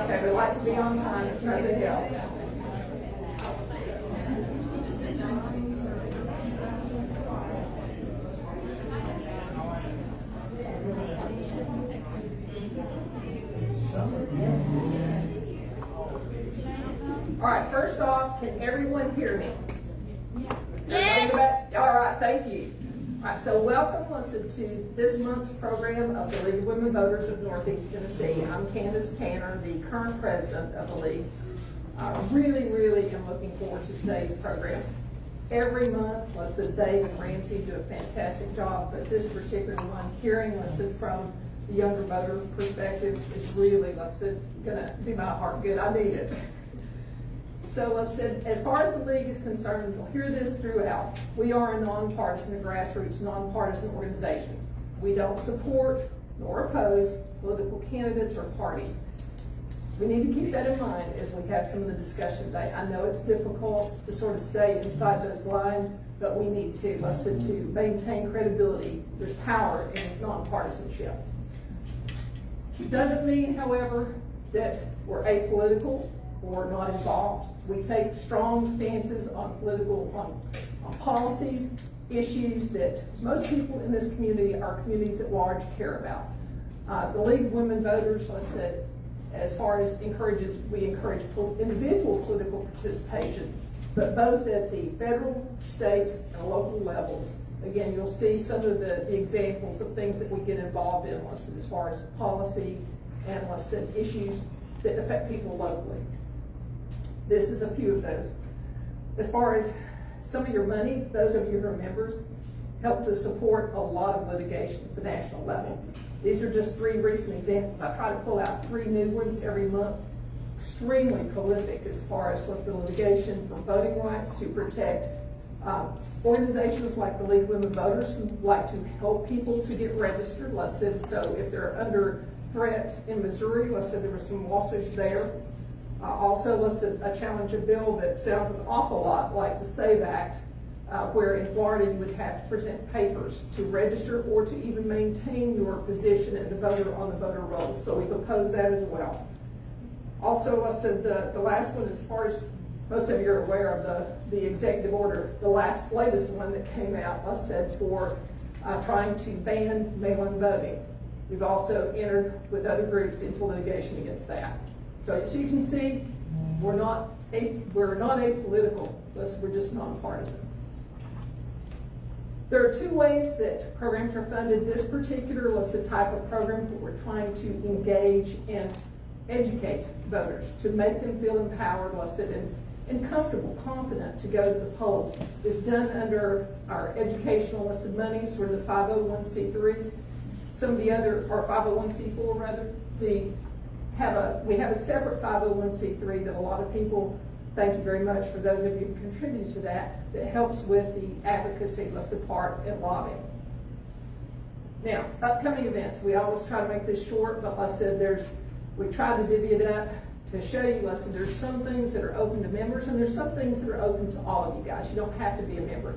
Okay, we like to be on time, if nothing else. All right, first off, can everyone hear me? Yes. All right, thank you. All right, so welcome, listen, to this month's program of the League of Women Voters of Northeast Tennessee. I'm Candace Tanner, the current president of the League. I really am looking forward to today's program. Every month, listen, Dave and Ramsey do a fantastic job, but this particular one, hearing, listen, from the younger voter perspective is really, listen, gonna do my heart good. I need it. So listen, as far as the League is concerned, you'll hear this throughout. We are a nonpartisan, a grassroots, nonpartisan organization. We don't support nor oppose political candidates or parties. We need to keep that in mind as we have some of the discussion today. I know it's difficult to sort of stay inside those lines, but we need to, listen, to maintain credibility. There's power in nonpartisanship. It doesn't mean, however, that we're apolitical or not involved. We take strong stances on on policies, issues that most people in this community, our communities at large, care about. The League of Women Voters, like I said, as far as we encourage individual political participation, but both at the federal, state, and local levels. Again, you'll see some of the examples of things that we get involved in, as far as policy and issues that affect people locally. This is a few of those. As far as some of your money, those of you who are members, help to support a lot of litigation at the national level. These are just three recent examples. I try to pull out 3 new ones every month. Extremely prolific as far as the litigation for voting rights to protect organizations like the League of Women Voters who like to help people to get registered. So if they're under threat in Missouri, there were some lawsuits there. Also, a challenge a bill that sounds an awful lot like the SAVE Act, where in Florida you would have to present papers to register or to even maintain your position as a voter on the voter rolls. So we've opposed that as well. Also, the last one, as far as most of you are aware of the executive order, the latest one that came out, for trying to ban mail-in voting. We've also entered with other groups into litigation against that. So as you can see, we're not apolitical, we're just nonpartisan. There are 2 ways that programs are funded. This particular type of program that we're trying to engage and educate voters to make them feel empowered, and comfortable, confident to go to the polls is done under our educational monies for the 501c3. Some of the other, or 501c4 rather, we have a separate 501c3 that a lot of people, thank you very much for those of you who contributed to that helps with the advocacy, part and lobbying. Now, upcoming events, we always try to make this short, but we try to divvy it up to show you, there's some things that are open to members and there's some things that are open to all of you guys. You don't have to be a member.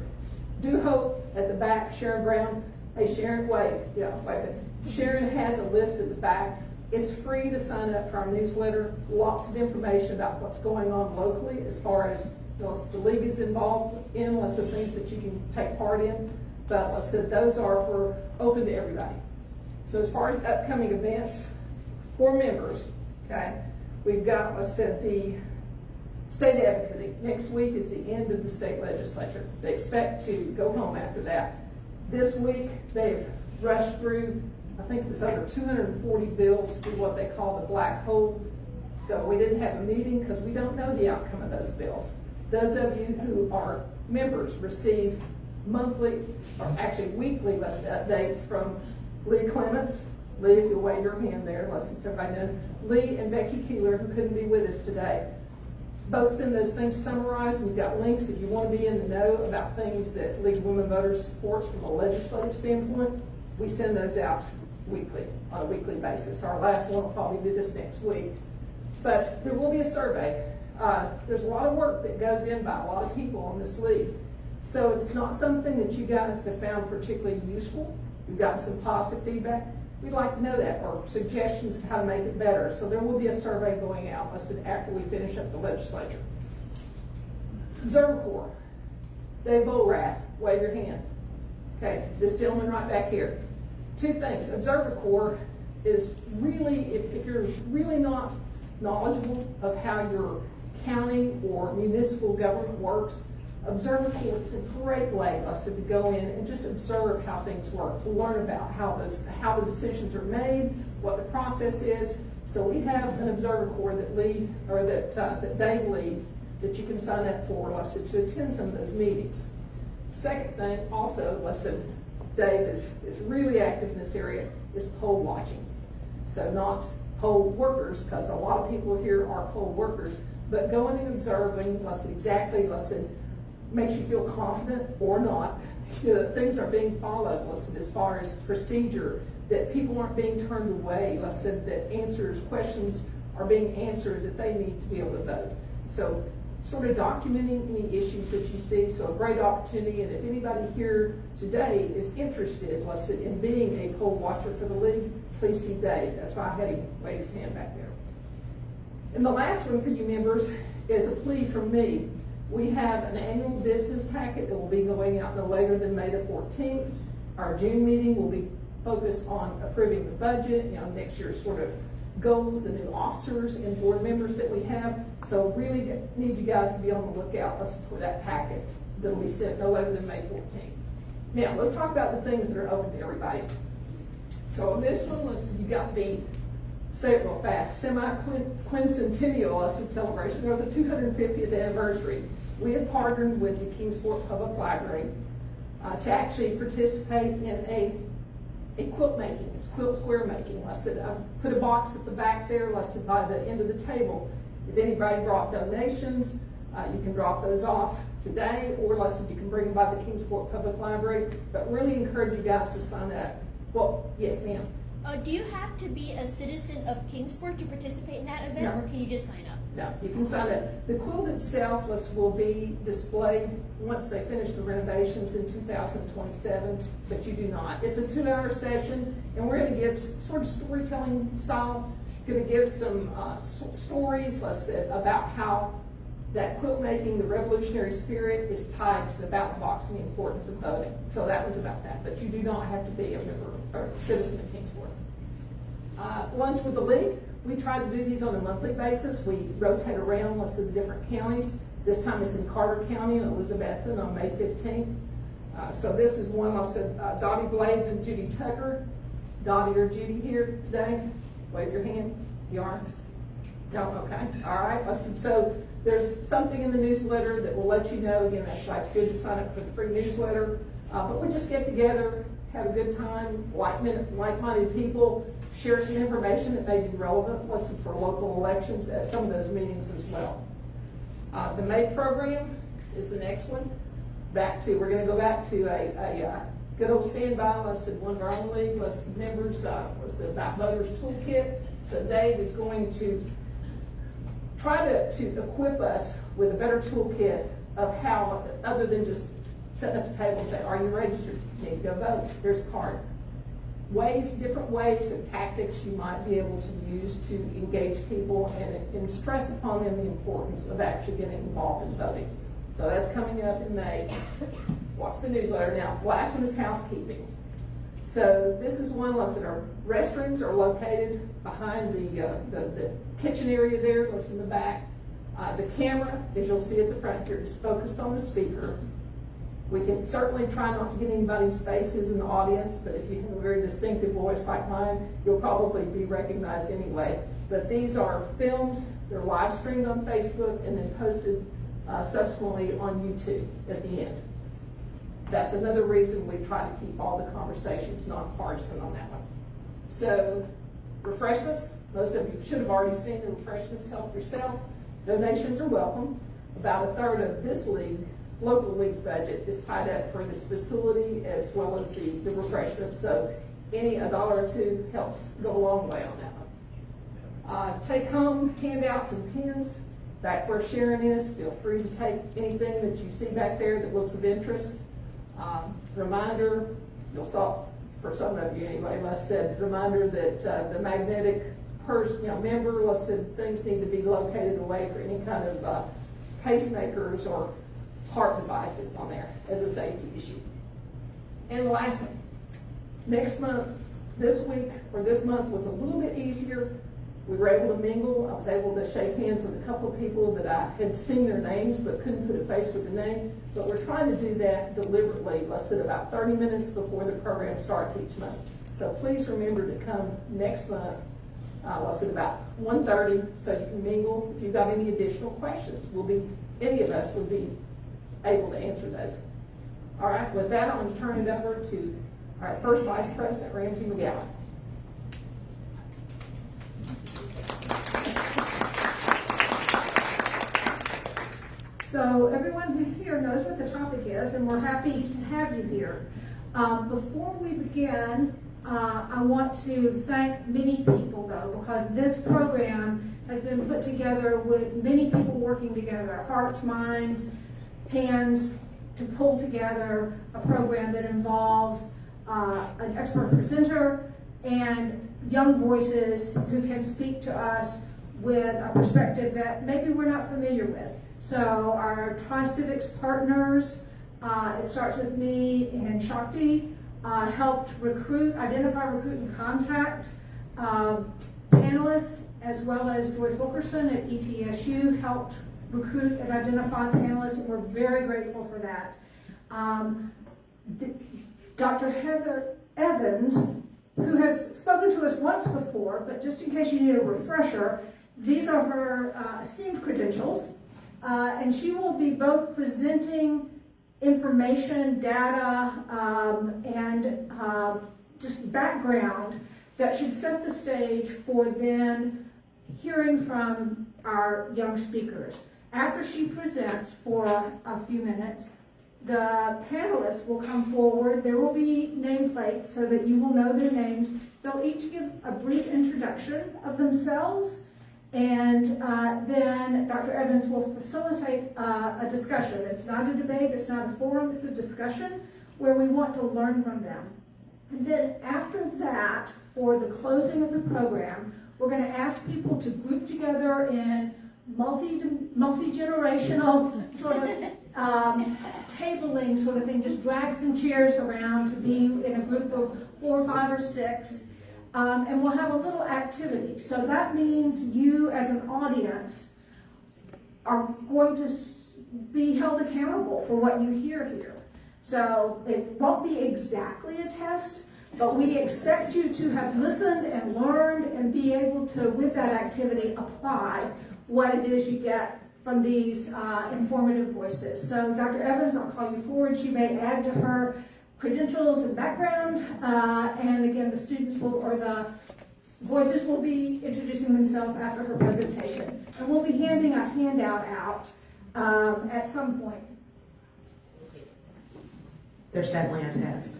Do hope at the back, Sharon Brown, hey Sharon, wait. Sharon has a list at the back. It's free to sign up for our newsletter. Lots of information about what's going on locally as far as the League is involved in, lots of things that you can take part in. But those are open to everybody. So as far as upcoming events for members, okay, we've got, the state advocacy. Next week is the end of the state legislature. They expect to go home after that. This week they've rushed through, I think it was over 240 bills through what they call the black hole. So we didn't have a meeting because we don't know the outcome of those bills. Those of you who are members receive monthly, or actually weekly updates from Lee Clements. Lee, if you'll wave your hand there, since everybody knows. Lee and Becky Keeler, who couldn't be with us today. Both send those things summarized. We've got links if you want to be in the know about things that League of Women Voters supports from a legislative standpoint. We send those out weekly, on a weekly basis. Our last one will probably be this next week. But there will be a survey. There's a lot of work that goes in by a lot of people on this league. So it's not something that you guys have found particularly useful. We've gotten some positive feedback. we'd like to know that, or suggestions of how to make it better. So there will be a survey going out, listed after we finish up the legislature. Observer Corps. Dave Bolrath, wave your hand. Okay, this gentleman right back here. Two things. Observer Corps is really, if you're really not knowledgeable of how your county or municipal government works, Observer Corps is a great way, to go in and just observe how things work, to learn about how the decisions are made, what the process is. So we have an Observer Corps that Dave leads, that you can sign up for, to attend some of those meetings. Second thing, also, Dave is really active in this area, is poll watching. So not poll workers, because a lot of people here are poll workers, but going and observing, makes you feel confident or not, that things are being followed, as far as procedure, that people aren't being turned away, that questions are being answered, that they need to be able to vote. So sort of documenting any issues that you see, so a great opportunity. And if anybody here today is interested, in being a poll watcher for the league, please see Dave. That's why I had him wave his hand back there. And the last one for you members is a plea from me. We have an annual business packet that will be going out no later than May the 14th. Our June meeting will be focused on approving the budget, next year's sort of goals, the new officers and board members that we have. So really need you guys to be on the lookout for that packet that'll be sent no later than May 14th. Now, let's talk about the things that are open to everybody. So on this one, you got the, say it real fast, semi-quincentennial celebration, or the 250th anniversary. We have partnered with the Kingsport Public Library to actually participate in a quilt making. It's quilt square making. I put a box at the back there, by the end of the table. If anybody brought donations, you can drop those off today, or you can bring them by the Kingsport Public Library. But really encourage you guys to sign up. Well, yes, ma'am. Do you have to be a citizen of Kingsport to participate in that event, No. or can you just sign up? No, you can sign up. The quilt itself will be displayed once they finish the renovations in 2027, but you do not. It's a 2-hour session, and we're going to give sort of storytelling style, going to give some stories, about how that quilt making, the revolutionary spirit, is tied to the ballot box and the importance of voting. So that one's about that, but you do not have to be a member or a citizen of Kingsport. Lunch with the league. We try to do these on a monthly basis. We rotate around the different counties. This time it's in Carter County in Elizabethton on May 15th. So this is one, Dottie Blades and Judy Tucker. Dottie or Judy here today? Wave your hand. You are? No? Okay. All right. So there's something in the newsletter that will let you know. Again, that's why it's good to sign up for the free newsletter. But we just get together, have a good time, like-minded people, share some information that may be relevant, for local elections at some of those meetings as well. The May program is the next one. We're going to go back to a good old standby, one of our own league, members, about Voters Toolkit. So Dave is going to try to equip us with a better toolkit of how, other than just setting up a table and say, are you registered? You need to go vote. Here's a card. Different ways and tactics you might be able to use to engage people and stress upon them the importance of actually getting involved in voting. So that's coming up in May. Watch the newsletter. Now, the last one is housekeeping. So this is one lesson. Our restrooms are located behind the kitchen area there, in the back. The camera, as you'll see at the front here, is focused on the speaker. We can certainly try not to get anybody's faces in the audience, but if you have a very distinctive voice like mine, you'll probably be recognized anyway. But these are filmed, they're live streamed on Facebook, and then posted subsequently on YouTube at the end. That's another reason we try to keep all the conversations nonpartisan on that one. So, refreshments, most of you should have already seen the refreshments. Help yourself. Donations are welcome. About a third of this local league's budget is tied up for this facility as well as the refreshments. So a dollar or two helps go a long way on that one. Take home handouts and pins. Back where Sharon is, feel free to take anything that you see back there that looks of interest. Reminder, you'll for some of you anyway, Les said, reminder that the magnetic member, Les said things need to be located away for any kind of pacemakers or heart devices on there as a safety issue. And the last one, next month, this week, or this month was a little bit easier. We were able to mingle. I was able to shake hands with a couple of people that I had seen their names but couldn't put a face with the name. But we're trying to do that deliberately, let's say about 30 minutes before the program starts each month. So please remember to come next month, let's say about 1:30, so you can mingle. If you've got any additional questions, any of us will be able to answer those. All right, with that, I'm going to turn it over to our first Vice President, Ramsey McGowan. So everyone who's here knows what the topic is, and we're happy to have you here. Before we begin, I want to thank many people, though, because this program has been put together with many people working together, hearts, minds, hands, to pull together a program that involves an expert presenter and young voices who can speak to us with a perspective that maybe we're not familiar with. So our Tri-Civics partners, it starts with me and Shakti, helped identify, recruit, and contact panelists, as well as Joy Fulkerson at ETSU helped recruit and identify panelists, and we're very grateful for that. Dr. Heather Evans, who has spoken to us once before, but just in case you need a refresher, these are her esteemed credentials. And she will be both presenting information, data, and just background that should set the stage for then hearing from our young speakers. After she presents for a few minutes, the panelists will come forward. There will be nameplates so that you will know their names. They'll each give a brief introduction of themselves, and then Dr. Evans will facilitate a discussion. It's not a debate, it's not a forum, it's a discussion where we want to learn from them. And then after that, for the closing of the program, we're going to ask people to group together in multi-generational sort of tabling sort of thing, just drag some chairs around to be in a group of 4, 5, or 6. And we'll have a little activity. So that means you as an audience are going to be held accountable for what you hear here. So it won't be exactly a test, but we expect you to have listened and learned and be able to, with that activity, apply what it is you get from these informative voices. So Dr. Evans, I'll call you forward. She may add to her credentials and background, and again, the voices will be introducing themselves after her presentation. And we'll be handing a handout out at some point. There's definitely a test.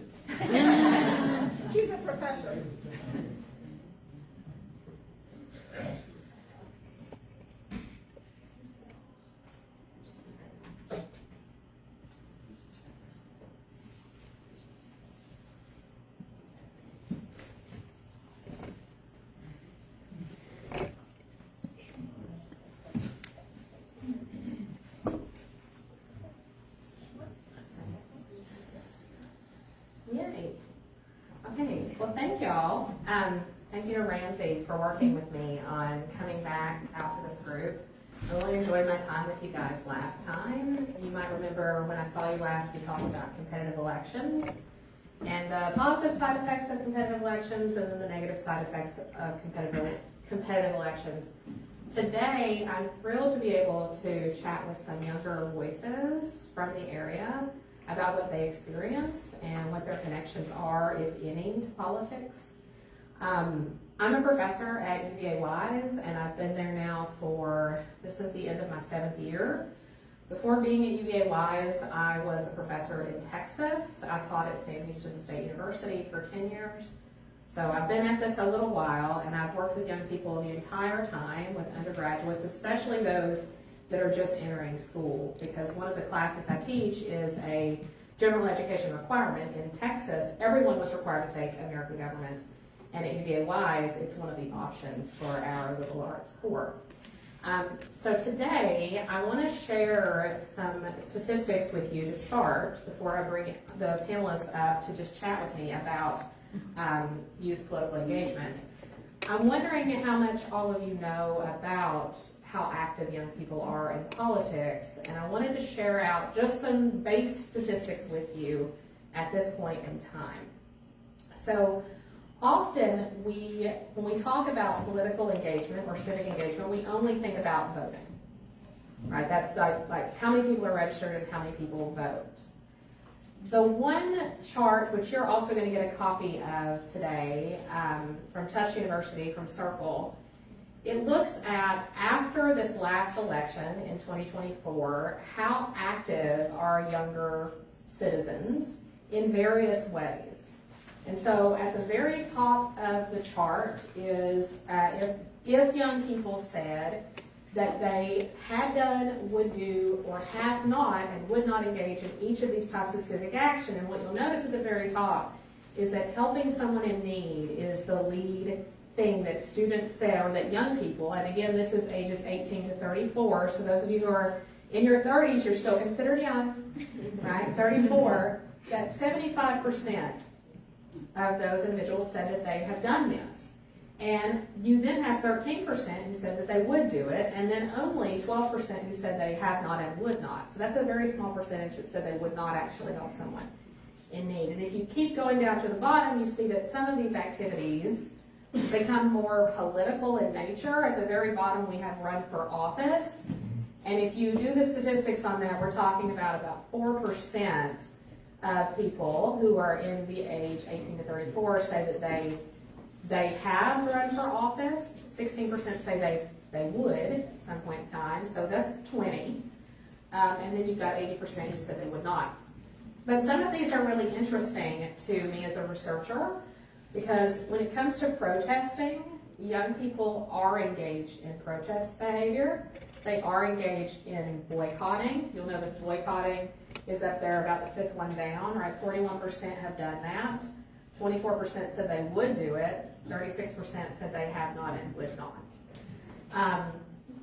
She's a professor. Yay. Okay, well, thank y'all. Thank you to Ramsey for working with me on coming back out to this group. I really enjoyed my time with you guys last time. You might remember when I saw you last, we talked about competitive elections and the positive side effects of competitive elections and then the negative side effects of competitive elections. Today, I'm thrilled to be able to chat with some younger voices from the area about what they experience and what their connections are, if any, to politics. I'm a professor at UVA-Wise, and I've been there now this is the end of my 7th year. Before being at UVA-Wise, I was a professor in Texas. I taught at Sam Houston State University for 10 years. So I've been at this a little while, and I've worked with young people the entire time, with undergraduates, especially those that are just entering school, because one of the classes I teach is a general education requirement in Texas, everyone was required to take American government. And at UVA-Wise, it's one of the options for our liberal arts core. So today, I want to share some statistics with you to start before I bring the panelists up to just chat with me about youth political engagement. I'm wondering how much all of you know about how active young people are in politics, and I wanted to share out just some base statistics with you at this point in time. So often when we talk about political engagement or civic engagement, we only think about voting, right? That's like how many people are registered and how many people vote. The one chart, which you're also going to get a copy of today from Tufts University, from Circle, it looks at, after this last election in 2024, how active are younger citizens in various ways. And so at the very top of the chart is if young people said that they had done, would do, or have not and would not engage in each of these types of civic action. And what you'll notice at the very top is that helping someone in need is the lead thing that students say, or that young people, and again, this is ages 18 to 34, so those of you who are in your 30s, you're still considered young, right? 34, that 75% of those individuals said that they have done this. And you then have 13% who said that they would do it, and then only 12% who said they have not and would not. So that's a very small percentage that said they would not actually help someone in need. And if you keep going down to the bottom, you see that some of these activities become more political in nature. At the very bottom, we have run for office. And if you do the statistics on that, we're talking about 4% of people who are in the age 18 to 34 say that they have run for office. 16% say they would at some point in time, so that's 20. And then you've got 80% who said they would not. But some of these are really interesting to me as a researcher, because when it comes to protesting, young people are engaged in protest behavior. They are engaged in boycotting. You'll notice boycotting is up there about the fifth one down, right? 41% have done that. 24% said they would do it. 36% said they have not and would not.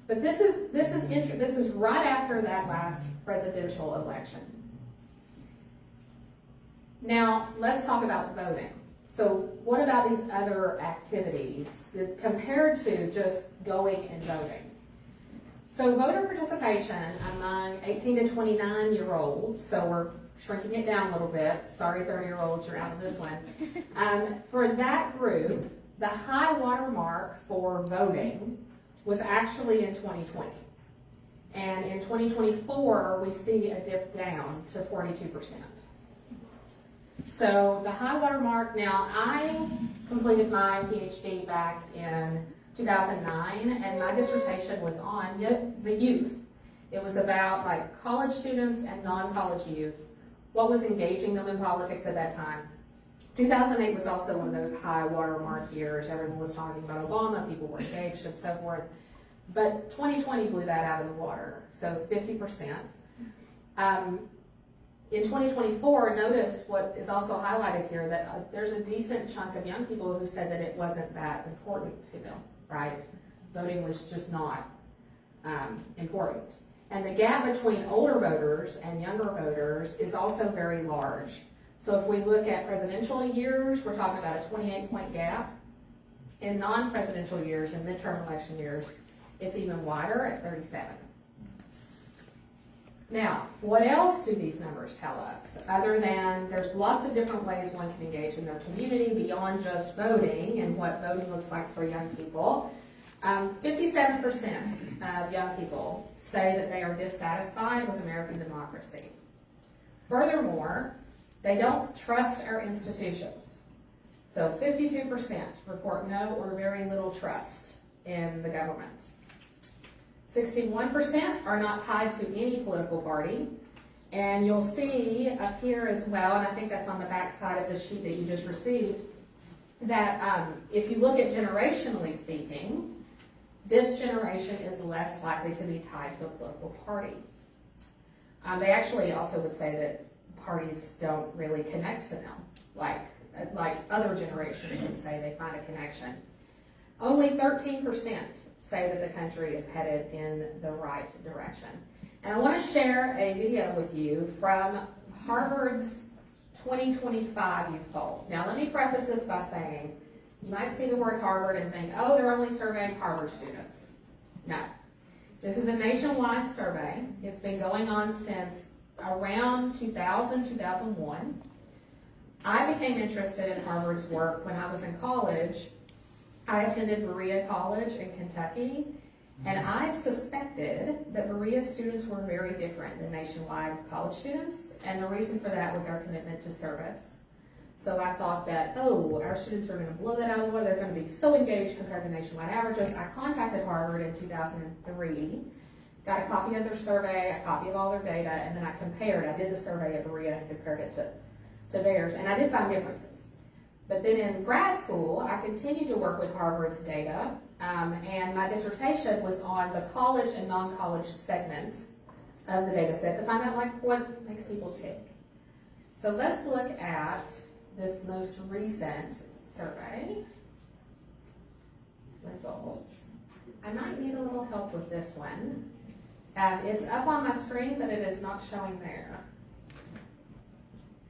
But this is right after that last presidential election. Now, let's talk about voting. So what about these other activities compared to just going and voting? So voter participation among 18 to 29-year-olds, so we're shrinking it down a little bit. Sorry, 30-year-olds, you're out of this one. For that group, the high water mark for voting was actually in 2020. And in 2024, we see a dip down to 42%. So the high water mark, now I completed my PhD back in 2009, and my dissertation was on the youth. It was about like college students and non-college youth, what was engaging them in politics at that time. 2008 was also one of those high watermark years. Everyone was talking about Obama, people were engaged and so forth. But 2020 blew that out of the water, so 50%. In 2024, notice what is also highlighted here, that there's a decent chunk of young people who said that it wasn't that important to them, right? Voting was just not important. And the gap between older voters and younger voters is also very large. So if we look at presidential years, we're talking about a 28-point gap. In non-presidential years and midterm election years, it's even wider at 37. Now, what else do these numbers tell us? Other than there's lots of different ways one can engage in their community beyond just voting and what voting looks like for young people. 57% of young people say that they are dissatisfied with American democracy. Furthermore, they don't trust our institutions. So 52% report no or very little trust in the government. 61% are not tied to any political party. And you'll see up here as well, and I think that's on the back side of the sheet that you just received, that if you look at generationally speaking, this generation is less likely to be tied to a political party. They actually also would say that parties don't really connect to them, like other generations would say they find a connection. Only 13% say that the country is headed in the right direction. And I want to share a video with you from Harvard's 2025 Youth Poll. Now, let me preface this by saying, you might see the word Harvard and think, oh, they're only surveying Harvard students. No. This is a nationwide survey. It's been going on since around 2000, 2001. I became interested in Harvard's work when I was in college. I attended Berea College in Kentucky, and I suspected that Berea students were very different than nationwide college students, and the reason for that was our commitment to service. So I thought that, oh, our students are going to blow that out of the water. They're going to be so engaged compared to nationwide averages. I contacted Harvard in 2003, got a copy of their survey, a copy of all their data, and then I compared. I did the survey at Berea and compared it to theirs, and I did find differences. But then in grad school, I continued to work with Harvard's data, and my dissertation was on the college and non-college segments of the data set to find out like what makes people tick. So let's look at this most recent survey results. I might need a little help with this one. It's up on my screen, but it is not showing there.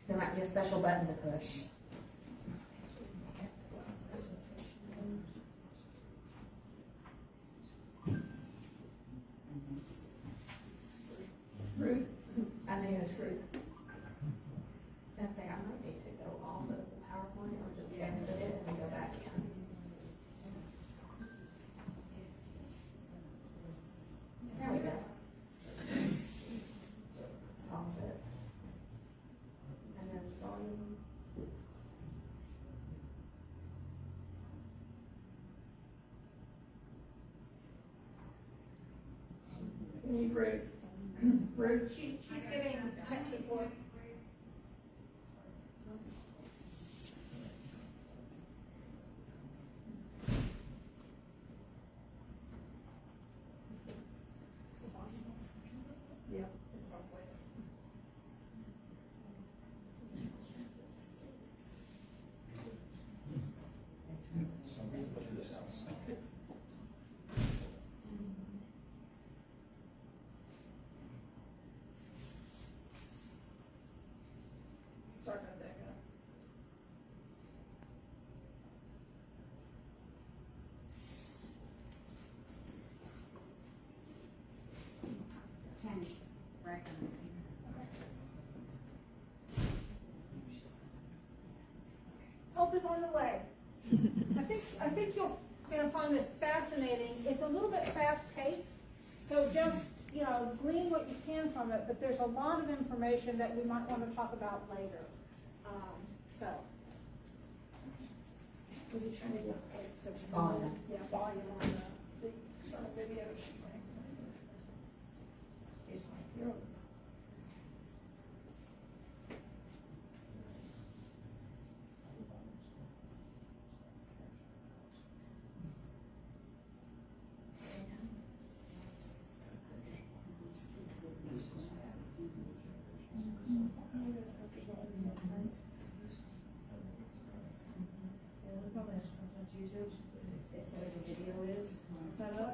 There might be a special button to push. Ruth? I think it's Ruth. I was gonna say, I might need to go off of the PowerPoint or just exit it and then go back in. There we go. Pause it. And then volume. Need Ruth? Ruth? She's giving tech support. Yep. Sorry about that, guy. Help is on the way. I think you're gonna find this fascinating. It's a little bit fast-paced, so just, glean what you can from it, but there's a lot of information that we might want to talk about later. So. Were you trying to get some Volume. Yeah, volume on the external video. Excuse me. You're-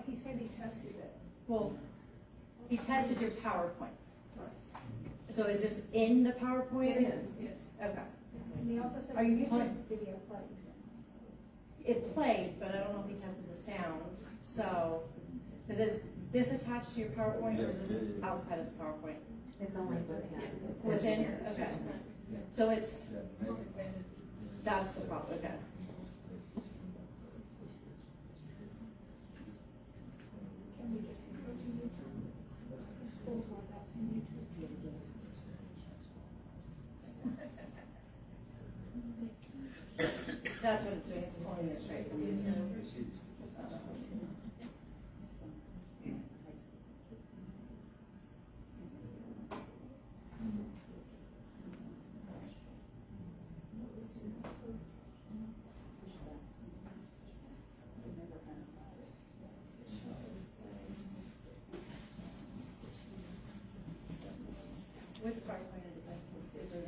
He said he tested it. Well, he tested your PowerPoint. So is this in the PowerPoint? It is, yes. Okay. And he also said Are you the playing? video played. It played, but I don't know if he tested the sound. So, is this attached to your PowerPoint or is this outside of the PowerPoint? It's only within. It's Within? here. Okay. So that's the problem, okay. That's what it's doing, it's pulling it straight from YouTube. Which PowerPoint is this? Is there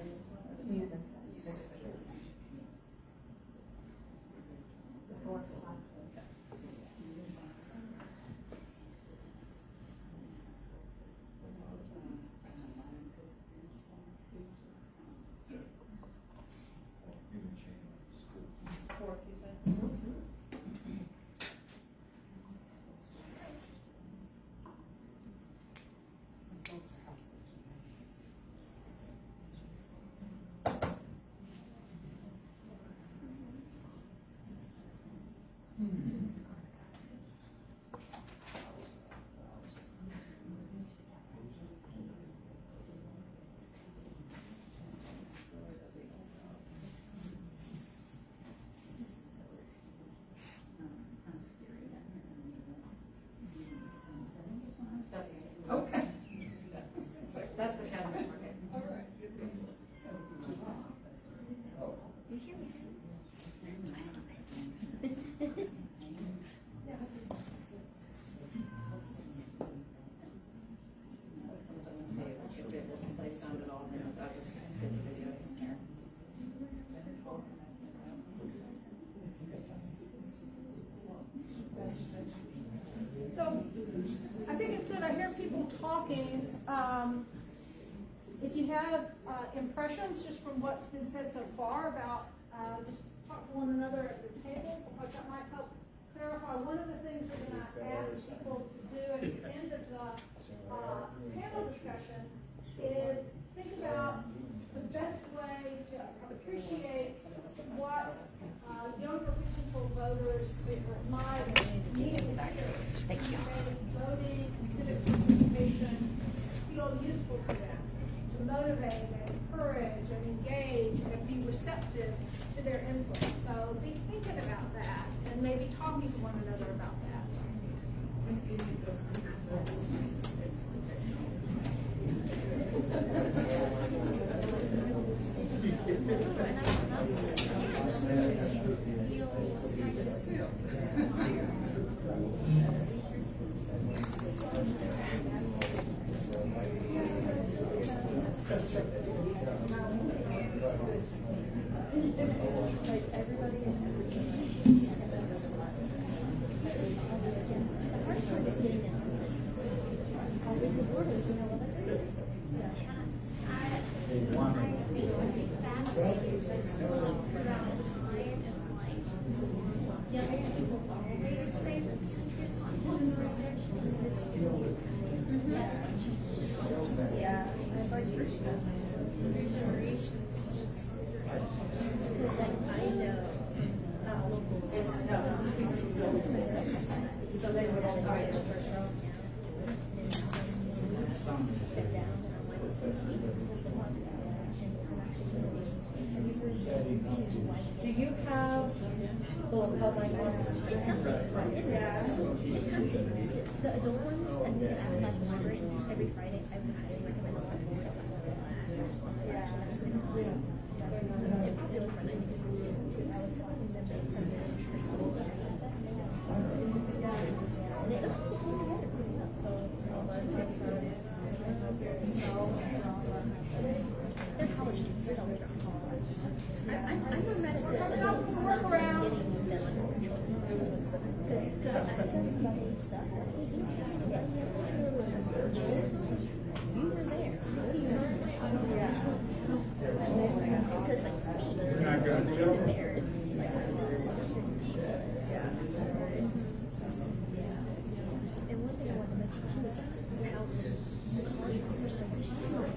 talking, if you have impressions just from what's been said so far about, just talk to one another at the table, because that might help clarify. One of the things we're going to ask people to do at the end of the panel discussion is think about the best way to appreciate what younger potential voters might need to hear. Voting and civic participation feel useful to them, to motivate and encourage and engage and be receptive to their input. So be thinking about that and maybe talking to one another about that. Do you have the public ones? It's something. It's something. The adult ones that we have at the library every Friday, I would say recommend a lot more. They're popular for 90 too. I was talking to them from the school. And they don't put them together. They're college students. They're not college. I'm a medicine. It's not getting them under control. Because I asked them about these stuff. You were there. Because like speed. You're not going to jump there. And one thing I want to mention too is how the college professors feel like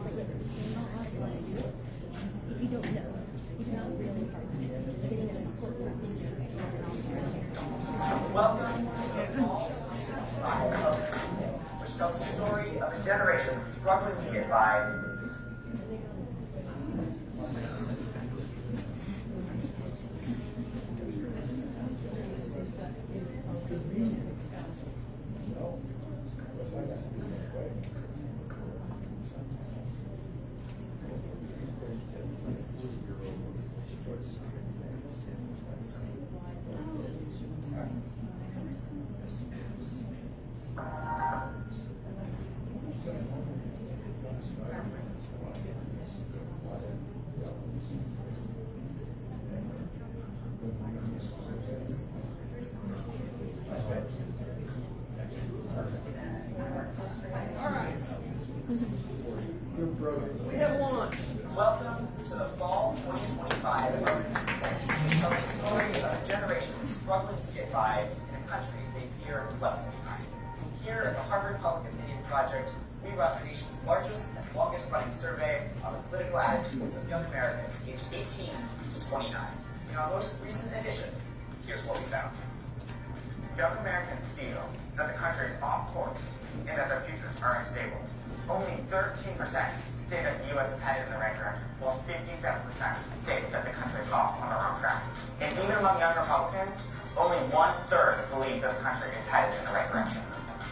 if you don't know, it's not really hard. Getting a support from Welcome to the fall, which tells the story of a generation struggling to get by. We have lunch. Welcome to the fall 2025 American, which tells the story of a generation struggling to get by in a country they fear is left behind. Here at the Harvard Public Opinion Project, we run the nation's largest and longest-running survey on the political attitudes of young Americans aged 18 to 29. In our most recent edition, here's what we found. Young Americans feel that the country is off course and that their futures are unstable. Only 13% say that the U.S. is headed in the right direction, while 57% say that the country is off on the wrong track. And even among young Republicans, only 1/3 believe that the country is headed in the right direction.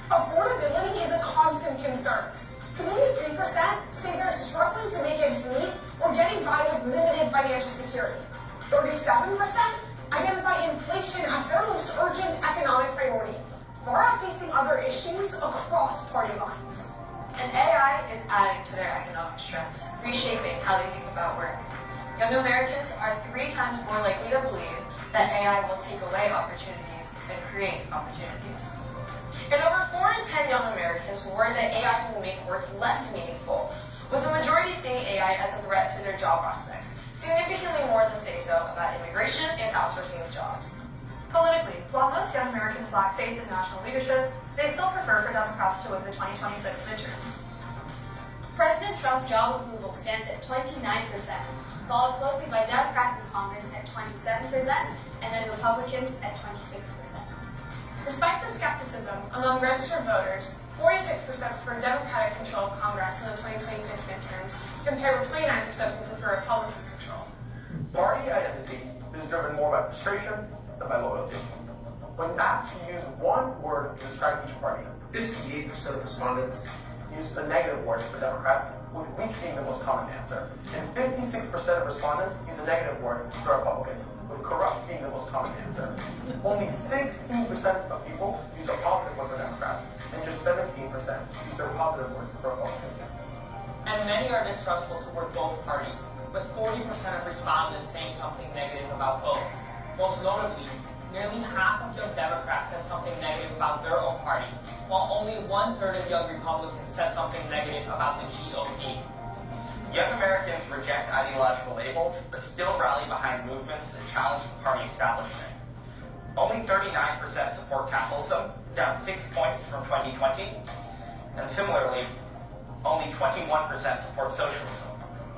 Affordability is a constant concern. 23% say they're struggling to make ends meet or getting by with limited financial security. 37% identify inflation as their most urgent economic priority, far outpacing other issues across party lines. And AI is adding to their economic stress, reshaping how they think about work. Young Americans are 3 times more likely to believe that AI will take away opportunities than create opportunities. And over 4 in 10 young Americans who worry that AI will make work less meaningful, with the majority seeing AI as a threat to their job prospects, significantly more than say so about immigration and outsourcing of jobs. Politically, while most young Americans lack faith in national leadership, they still prefer for Democrats to win the 2026 midterms. President Trump's job approval stands at 29%, followed closely by Democrats in Congress at 27%, and then Republicans at 26%. Despite the skepticism among registered voters, 46% prefer Democratic control of Congress in the 2026 midterms, compared with 29% who prefer Republican control. Party identity is driven more by frustration than by loyalty. When asked to use one word to describe each party, 58% of respondents used a negative word for Democrats, with weak being the most common answer. And 56% of respondents use a negative word for Republicans, with corrupt being the most common answer. Only 16% of people use a positive word for Democrats, and just 17% use their positive word for Republicans. And many are distrustful toward both parties, with 40% of respondents saying something negative about both. Most notably, nearly half of young Democrats said something negative about their own party, while only 1/3 of young Republicans said something negative about the GOP. Young Americans reject ideological labels, but still rally behind movements that challenge the party establishment. Only 39% support capitalism, down 6 points from 2020. And similarly, only 21% support socialism,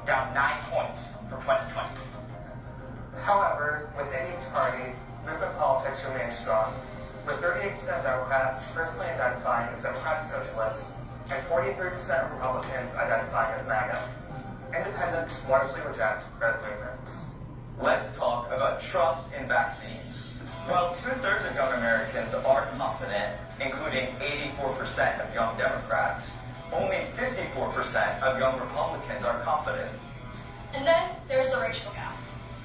down 9 points from 2020. However, within each party, movement politics remains strong, with 38% of Democrats personally identifying as Democratic Socialists and 43% of Republicans identifying as MAGA. Independents largely reject both movements. Let's talk about trust in vaccines. While 2/3 of young Americans are confident, including 84% of young Democrats, only 54% of young Republicans are confident. And then there's the racial gap.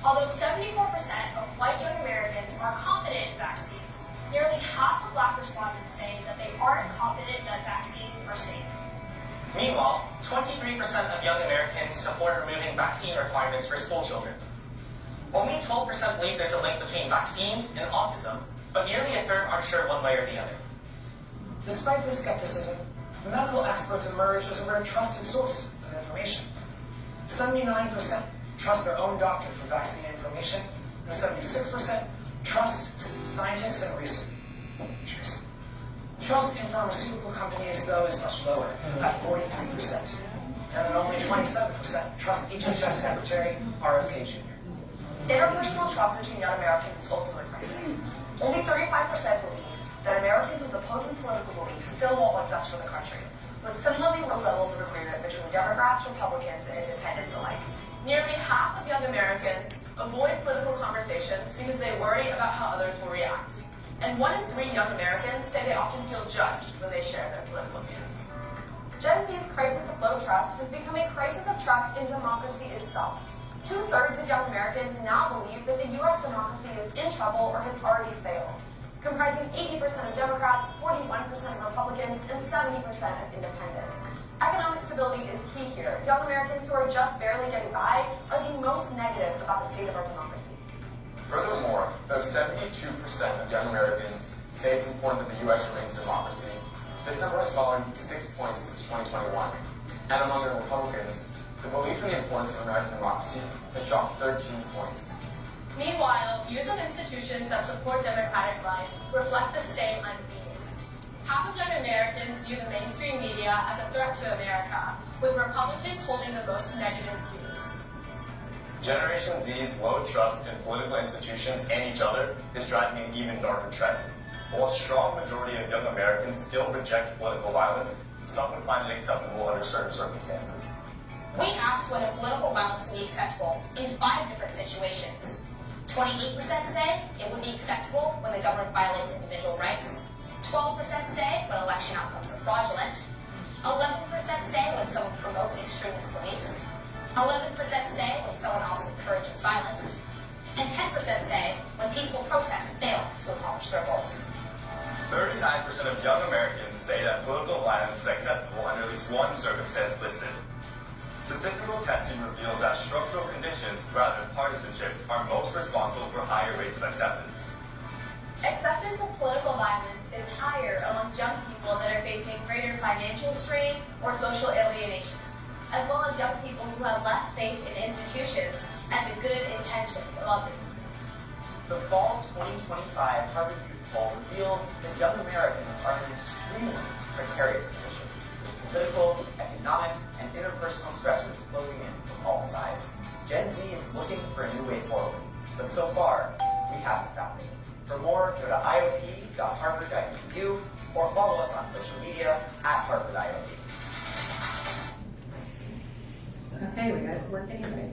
Although 74% of white young Americans are confident in vaccines, nearly half of black respondents say that they aren't confident that vaccines are safe. Meanwhile, 23% of young Americans support removing vaccine requirements for school children. Only 12% believe there's a link between vaccines and autism, but nearly 1/3 aren't sure one way or the other. Despite this skepticism, medical experts emerge as a very trusted source of information. 79% trust their own doctor for vaccine information, and 76% trust scientists and researchers. Trust in pharmaceutical companies, though, is much lower, at 43%. And only 27% trust HHS Secretary RFK Jr. Interpersonal trust between young Americans is also in crisis. Only 35% believe that Americans with opposing political beliefs still want what's best for the country, with similarly low levels of agreement between Democrats, Republicans, and independents alike. Nearly half of young Americans avoid political conversations because they worry about how others will react. And 1 in 3 young Americans say they often feel judged when they share their political views. Gen Z's crisis of low trust has become a crisis of trust in democracy itself. 2/3 of young Americans now believe that the U.S. democracy is in trouble or has already failed, comprising 80% of Democrats, 41% of Republicans, and 70% of independents. Economic stability is key here. Young Americans who are just barely getting by are the most negative about the state of our democracy. Furthermore, though 72% of young Americans say it's important that the U.S. remains a democracy, this number has fallen 6 points since 2021. And among the Republicans, the belief in the importance of American democracy has dropped 13 points. Meanwhile, views of institutions that support democratic life reflect the same unease. Half of young Americans view the mainstream media as a threat to America, with Republicans holding the most negative views. Generation Z's low trust in political institutions and each other is driving an even darker trend. While a strong majority of young Americans still reject political violence, some would find it acceptable under certain circumstances. We asked whether political violence would be acceptable in 5 different situations. 28% say it would be acceptable when the government violates individual rights. 12% say when election outcomes are fraudulent. 11% say when someone promotes extremist beliefs. 11% say when someone else encourages violence. And 10% say when peaceful protests fail to accomplish their goals. 39% of young Americans say that political violence is acceptable under at least one circumstance listed. Statistical testing reveals that structural conditions, rather than partisanship, are most responsible for higher rates of acceptance. Acceptance of political violence is higher amongst young people that are facing greater financial financial strain or social alienation, as well as young people who have less faith in institutions and the good intentions of others. The fall 2025 Harvard Youth Poll reveals that young Americans are in an extremely precarious position, with political, economic, and interpersonal stressors closing in from all sides. Gen Z is looking for a new way forward, but so far, we haven't found it. For more, go to iop.harvard.edu or follow us on social media at HarvardIOP. Okay, we got it working anyway.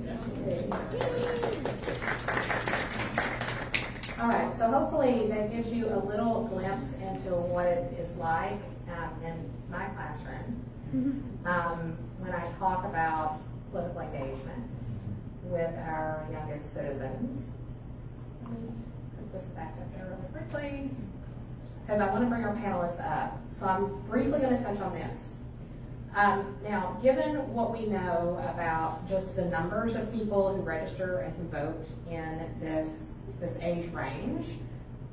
All right, so hopefully that gives you a little glimpse into what it is like in my classroom when I talk about political engagement with our youngest citizens. Let me put this back up there really quickly because I want to bring our panelists up. So I'm briefly going to touch on this. Now, given what we know about just the numbers of people who register and who vote in this age range,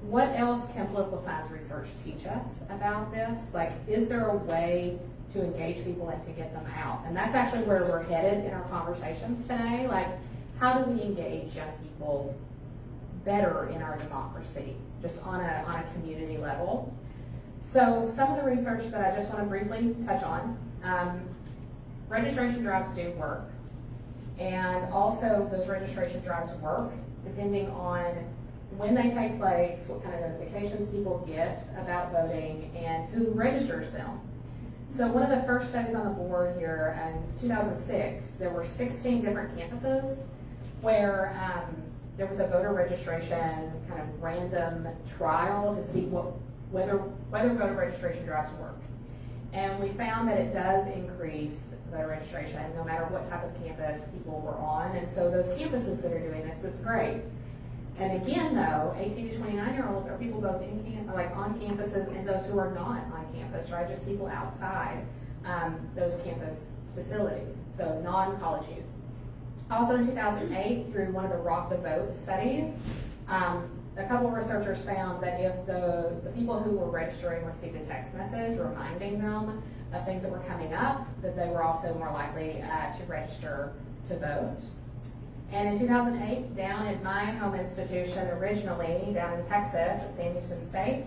what else can political science research teach us about this? Like, is there a way to engage people and to get them out? And that's actually where we're headed in our conversations today. Like, how do we engage young people better in our democracy, just on a community level? So some of the research that I just want to briefly touch on, registration drives do work. And also those registration drives work depending on when they take place, what kind of notifications people get about voting, and who registers them. So one of the first studies on the board here in 2006, there were 16 different campuses where there was a voter registration kind of random trial to see whether voter registration drives work. And we found that it does increase voter registration no matter what type of campus people were on. And so those campuses that are doing this, it's great. And again, though, 18 to 29-year-olds are people both on campuses and those who are not on campus, right? Just people outside those campus facilities, so non-college youth. Also in 2008, through one of the Rock the Vote studies, a couple of researchers found that if the people who were registering received a text message reminding them of things that were coming up, that they were also more likely to register to vote. And in 2008, down at my home institution originally, down in Texas at Sam Houston State,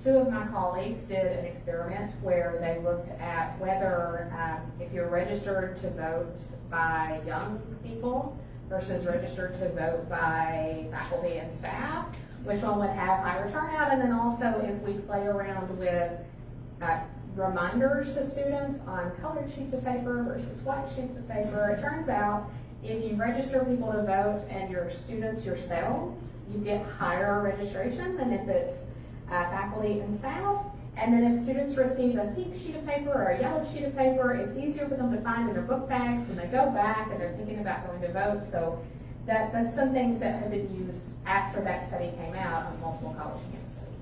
two of my colleagues did an experiment where they looked at whether if you're registered to vote by young people versus registered to vote by faculty and staff, which one would have higher turnout, and then also if we play around with reminders to students on colored sheets of paper versus white sheets of paper. It turns out if you register people to vote and your students yourselves, you get higher registration than if it's faculty and staff. And then if students receive a pink sheet of paper or a yellow sheet of paper, it's easier for them to find in their book bags when they go back and they're thinking about going to vote. So that's some things that have been used after that study came out on multiple college campuses.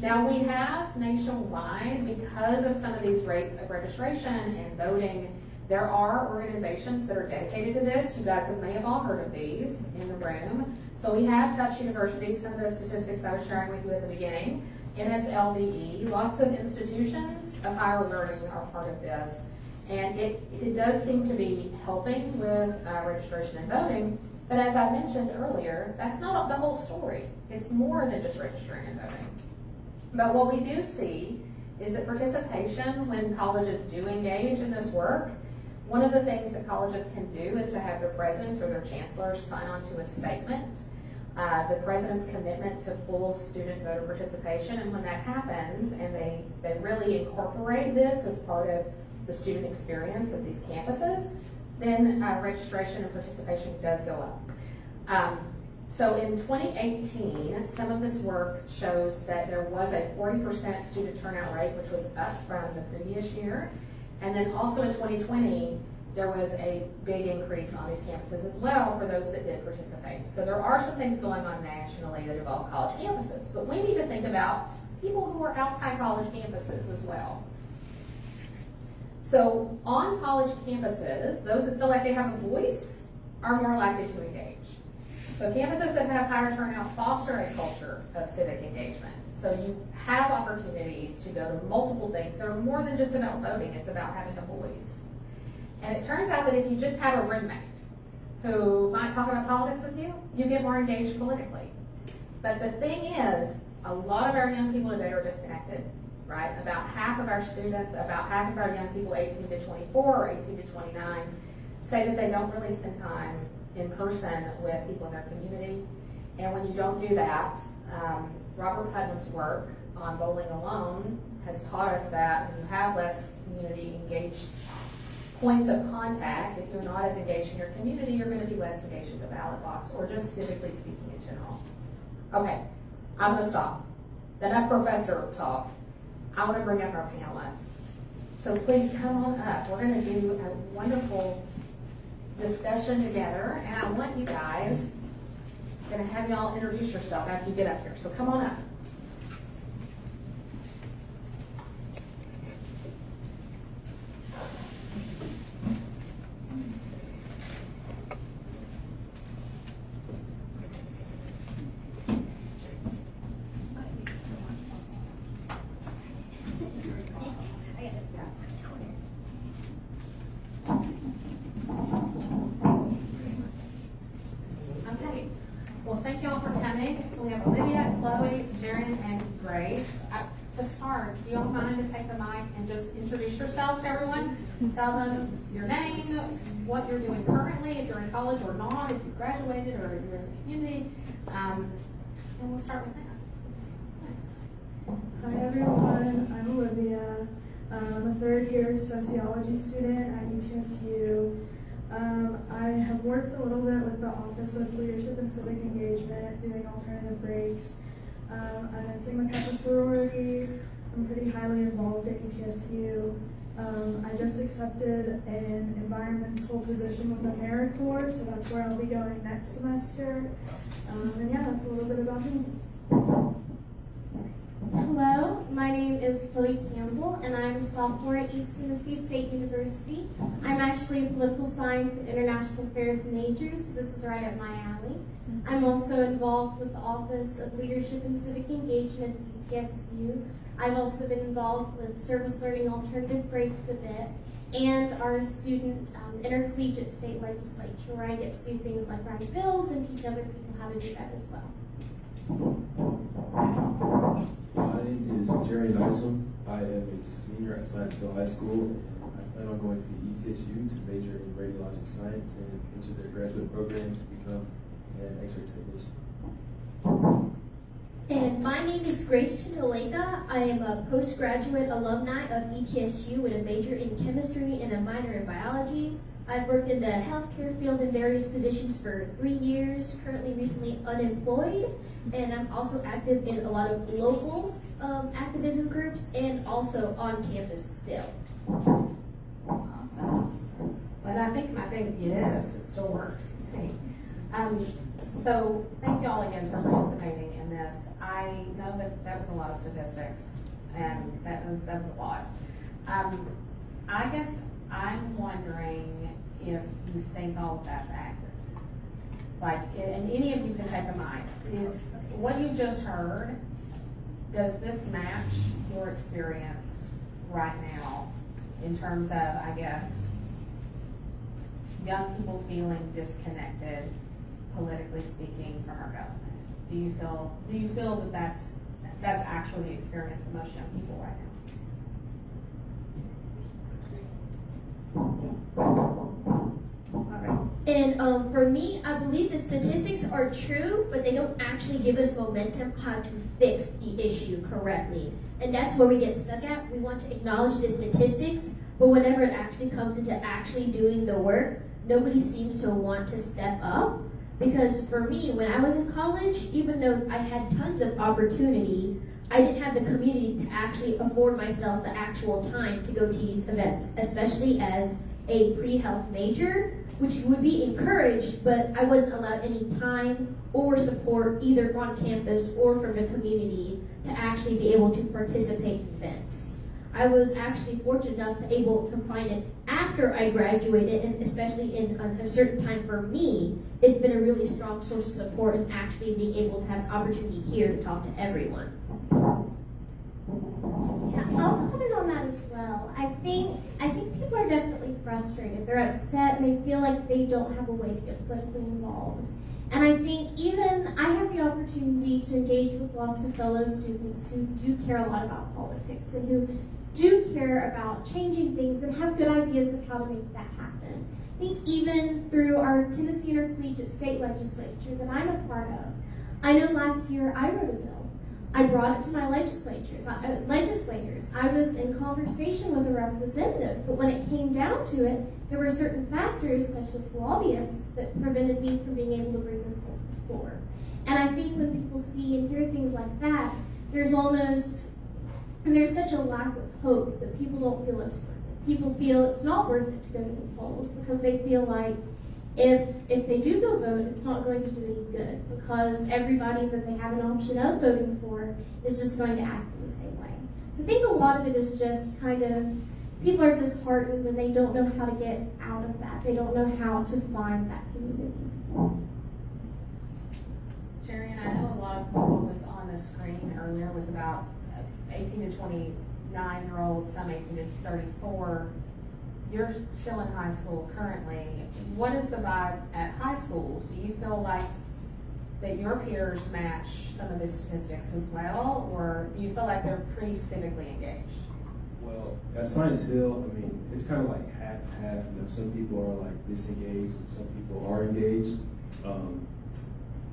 Now we have nationwide, because of some of these rates of registration and voting, there are organizations that are dedicated to this. You guys may have all heard of these in the room. So we have Tufts University, some of those statistics I was sharing with you at the beginning, NSLVE, lots of institutions of higher learning are part of this. And it does seem to be helping with registration and voting, but as I mentioned earlier, that's not the whole story. It's more than just registering and voting. But what we do see is that participation, when colleges do engage in this work, one of the things that colleges can do is to have their presidents or their chancellors sign on to a statement, the president's commitment to full student voter participation. And when that happens and they really incorporate this as part of the student experience of these campuses, then registration and participation does go up. So in 2018, some of this work shows that there was a 40% student turnout rate, which was up from the previous year. And then also in 2020, there was a big increase on these campuses as well for those that did participate. So there are some things going on nationally that involve college campuses, but we need to think about people who are outside college campuses as well. So on college campuses, those that feel like they have a voice are more likely to engage. So campuses that have higher turnout foster a culture of civic engagement. So you have opportunities to go to multiple things that are more than just about voting, it's about having a voice. And it turns out that if you just have a roommate who might talk about politics with you, you get more engaged politically. But the thing is, a lot of our young people today are disconnected, right? About half of our students, about half of our young people 18 to 24 or 18 to 29 say that they don't really spend time in person with people in their community. And when you don't do that, Robert Putnam's work on Bowling Alone has taught us that when you have less community engaged points of contact, if you're not as engaged in your community, you're going to be less engaged in the ballot box, or just civically speaking in general. Okay, I'm going to stop. Enough professor talk. I want to bring up our panelists. So please come on up. We're going to do a wonderful discussion together, and I want you guys, I'm going to have y'all introduce yourself after you get up here. So come on up. Okay. Well, thank y'all for coming. So we have Olivia, Chloe, Jaren, and Grace. To start, do y'all mind to take the mic and just introduce yourselves to everyone? Tell them your name, what you're doing currently, if you're in college or not, if you graduated or you're in the community. And we'll start with that. Hi everyone, I'm Olivia. I'm a third year sociology student at ETSU. I have worked a little bit with the Office of Leadership and Civic Engagement, doing alternative breaks. I'm in Sigma Kappa sorority. I'm pretty highly involved at ETSU. I just accepted an environmental position with AmeriCorps, so that's where I'll be going next semester. And yeah, that's a little bit about me. Hello, my name is Chloe Campbell, and I'm a sophomore at East Tennessee State University. I'm actually a political science and international affairs major, so this is right up my alley. I'm also involved with the Office of Leadership and Civic Engagement at ETSU. I've also been involved with Service Learning Alternative Breaks a bit, and our student intercollegiate state legislature, where I get to do things like write bills and teach other people how to do that as well. My name is Jerry Nysom. I am a senior at Scienceville High School. I plan on going to ETSU to major in radiologic science and into their graduate program to become an X-ray technician. And my name is Grace Chintoleka. I am a postgraduate alumni of ETSU with a major in chemistry and a minor in biology. I've worked in the healthcare field in various positions for 3 years, currently recently unemployed, and I'm also active in a lot of local activism groups and also on campus still. Awesome. But I think yes, it still works. Okay. So thank y'all again for participating in this. I know that was a lot of statistics, and that was a lot. I guess I'm wondering if you think all of that's accurate. Like, and any of you can take a mic. Is what you just heard, does this match your experience right now in terms of, I guess, young people feeling disconnected, politically speaking, from our government? Do you feel that that's actually the experience of most young people right now? And for me, I believe the statistics are true, but they don't actually give us momentum how to fix the issue correctly. And that's where we get stuck at. We want to acknowledge the statistics, but whenever it actually comes into actually doing the work, nobody seems to want to step up. Because for me, when I was in college, even though I had tons of opportunity, I didn't have the community to actually afford myself the actual time to go to these events, especially as a pre-health major, which would be encouraged, but I wasn't allowed any time or support either on campus or from the community to actually be able to participate in events. I was actually fortunate enough to able to find it after I graduated, and especially in a certain time for me, it's been a really strong source of support and actually being able to have opportunity here to talk to everyone. I think people are definitely frustrated. They're upset and they feel like they don't have a way to get politically involved. And I think even I have the opportunity to engage with lots of fellow students who do care a lot about politics and who do care about changing things and have good ideas of how to make that happen. I think even through our Tennessee Intercollegiate State Legislature that I'm a part of, I know last year I wrote a bill. I brought it to my legislators. I was in conversation with a representative, but when it came down to it, there were certain factors, such as lobbyists, that prevented me from being able to bring this bill to the floor. And I think when people see and hear things like that, there's such a lack of hope that people don't feel it's worth it. People feel it's not worth it to go to the polls because they feel like if they do go vote, it's not going to do any good because everybody that they have an option of voting for is just going to act in the same way. So I think a lot of it is just kind of, people are disheartened and they don't know how to get out of that. They don't know how to find that community. Jerry, and I know a lot of what was on the screen earlier was about 18 to 29-year-olds, some 18 to 34. You're still in high school currently. What is the vibe at high schools? Do you feel like that your peers match some of the statistics as well, or do you feel like they're pretty civically engaged? Well, at Science Hill, I mean, it's kind of like half-half. You know, some people are like disengaged and some people are engaged.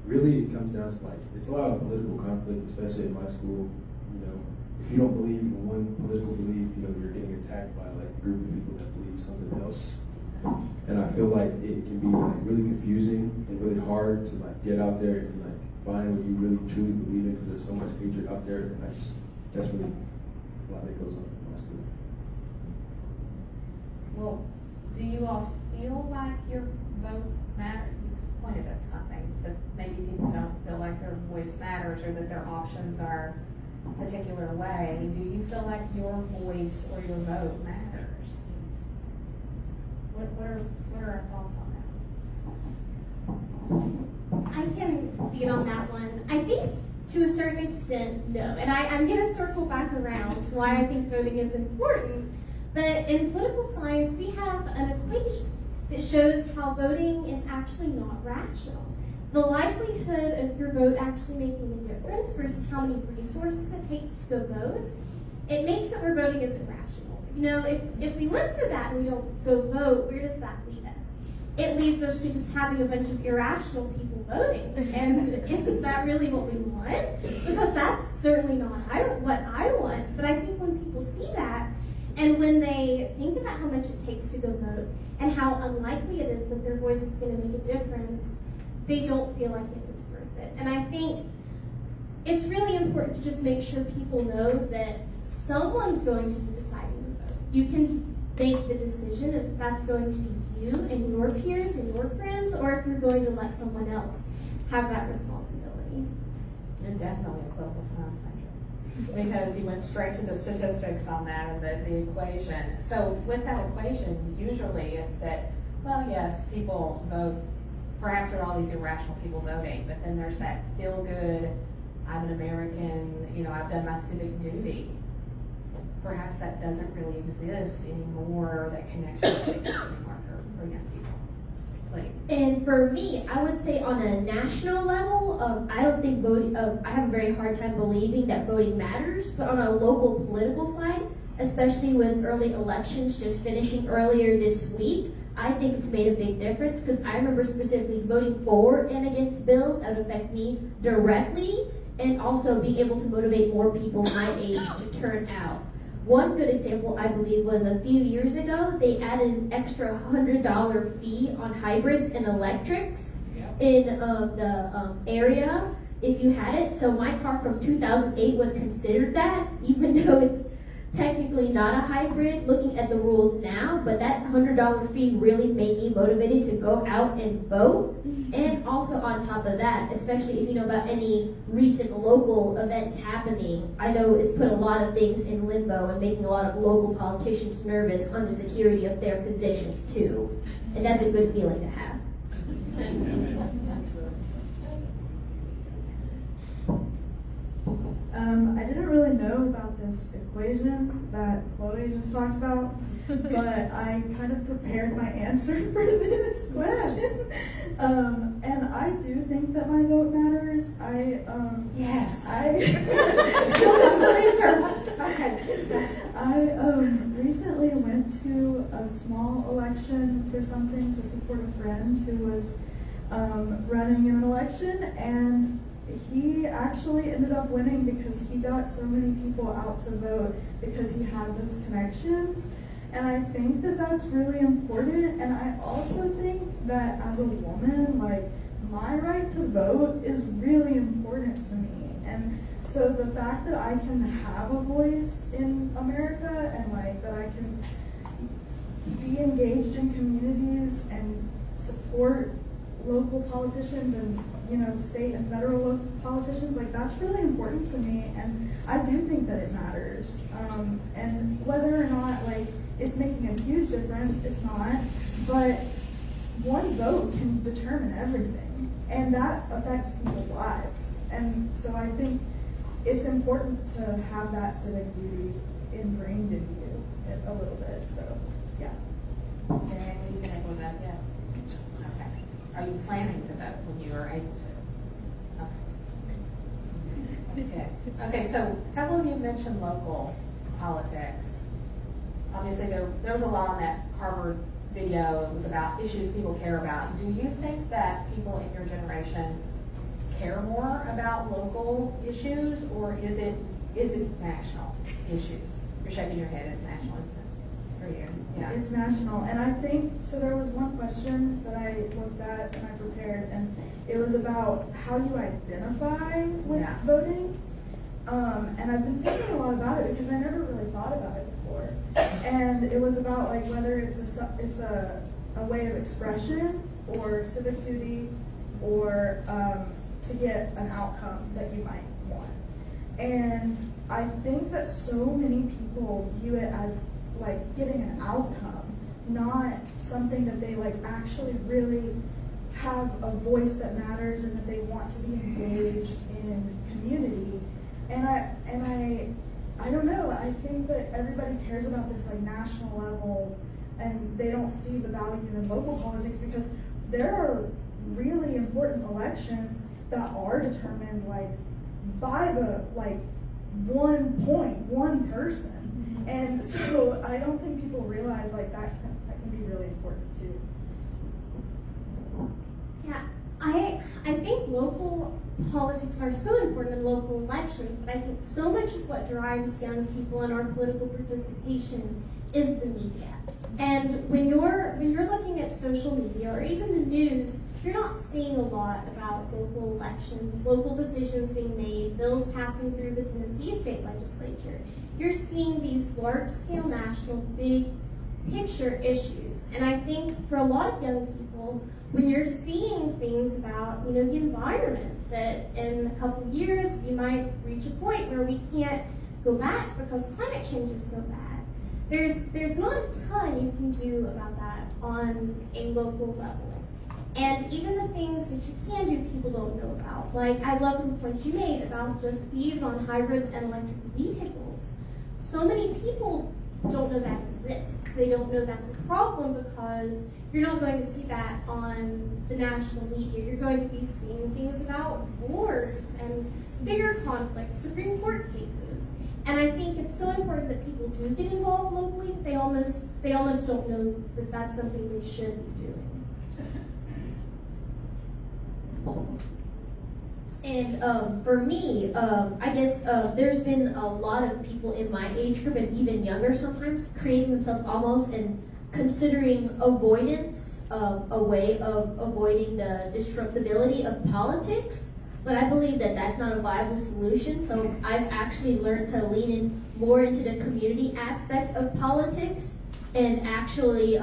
Really, it comes down to like, it's a lot of political conflict, especially in my school. You know, if you don't believe in one political belief, you know, you're getting attacked by like a group of people that believe something else. And I feel like it can be like really confusing and really hard to like get out there and like find what you really truly believe in because there's so much hatred out there, and that's really a lot that goes on in my school. Well, do you all feel like your vote matters? You pointed at something that maybe people don't feel like their voice matters or that their options are a particular way. Do you feel like your voice or your vote matters? What are our thoughts on that? I can lead on that one. I think to a certain extent, no. And I'm going to circle back around to why I think voting is important. But in political science, we have an equation that shows how voting is actually not rational. The likelihood of your vote actually making a difference versus how many resources it takes to go vote, it makes it where voting isn't rational. You know, if we listen to that and we don't go vote, where does that lead us? It leads us to just having a bunch of irrational people voting. And is that really what we want? Because that's certainly not what I want. But I think when people see that, and when they think about how much it takes to go vote, and how unlikely it is that their voice is going to make a difference, they don't feel like it is worth it. And I think it's really important to just make sure people know that someone's going to be deciding the vote. You can make the decision if that's going to be you and your peers and your friends, or if you're going to let someone else have that responsibility. You're definitely a political science major because you went straight to the statistics on that and the equation. So with that equation, usually it's that, well, yes, people vote. Perhaps there are all these irrational people voting, but then there's that feel-good, I'm an American, you know, I've done my civic duty. Perhaps that doesn't really exist anymore, that connection doesn't exist anymore for young people. Please. And for me, I would say on a national level, I don't think voting, I have a very hard time believing that voting matters, but on a local political side, especially with early elections just finishing earlier this week, I think it's made a big difference because I remember specifically voting for and against bills that would affect me directly, and also being able to motivate more people my age to turn out. One good example, I believe, was a few years ago, they added an extra $100 fee on hybrids and electrics in the area if you had it. So my car from 2008 was considered that, even though it's technically not a hybrid looking at the rules now, but that $100 fee really made me motivated to go out and vote. And also on top of that, especially if you know about any recent local events happening, I know it's put a lot of things in limbo and making a lot of local politicians nervous on the security of their positions too. And that's a good feeling to have. I didn't really know about this equation that Chloe they just talked about, but I kind of prepared my answer for this question. And I do think that my vote matters. Yes. I recently went to a small election for something to support a friend who was running in an election, and he actually ended up winning because he got so many people out to vote because he had those connections. And I think that that's really important. And I also think that as a woman, like, my right to vote is really important to me. And so the fact that I can have a voice in America and like that I can be engaged in communities and support local politicians and, you know, state and federal politicians, like, that's really important to me. And I do think that it matters. And whether or not, like, it's making a huge difference, it's not. But one vote can determine everything, and that affects people's lives. And so I think it's important to have that civic duty ingrained in you a little bit. So, yeah. Jay, what do you think with that? Yeah. Okay. Are you planning to vote when you are able to? Okay. That's good. Okay, so a couple of you mentioned local politics. Obviously, there was a lot on that Harvard video. It was about issues people care about. Do you think that people in your generation care more about local issues, or is it national issues? You're shaking your head. It's national, isn't it? For you? Yeah. It's national. And I think, so there was one question that I looked at and I prepared, and it was about how you identify with voting. And I've been thinking a lot about it because I never really thought about it before. And it was about like whether it's a way of expression or civic duty or to get an outcome that you might want. And I think that so many people view it as like getting an outcome, not something that they like actually really have a voice that matters and that they want to be engaged in community. And I don't know, I think that everybody cares about this like national level, and they don't see the value in local politics because there are really important elections that are determined like by the like one person. And so I don't think people realize like that can be really important too. Yeah, I think local politics are so important in local elections, but I think so much of what drives young people in our political participation is the media. And when you're looking at social media or even the news, you're not seeing a lot about local elections, local decisions being made, bills passing through the Tennessee state legislature. You're seeing these large-scale, national, big picture issues. And I think for a lot of young people, when you're seeing things about, the environment, that in a couple of years we might reach a point where we can't go back because climate change is so bad. There's not a ton you can do about that on a local level. And even the things that you can do, people don't know about. Like, I love the point you made about the fees on hybrid and electric vehicles. So many people don't know that exists. They don't know that's a problem because you're not going to see that on the national media. You're going to be seeing things about wars and bigger conflicts, Supreme Court cases. And I think it's so important that people do get involved locally, but they almost don't know that that's something they should be doing. And for me, I guess there's been a lot of people in my age group and even younger sometimes creating themselves almost and considering avoidance a way of avoiding the disruptability of politics. But I believe that that's not a viable solution. So I've actually learned to lean in more into the community aspect of politics and actually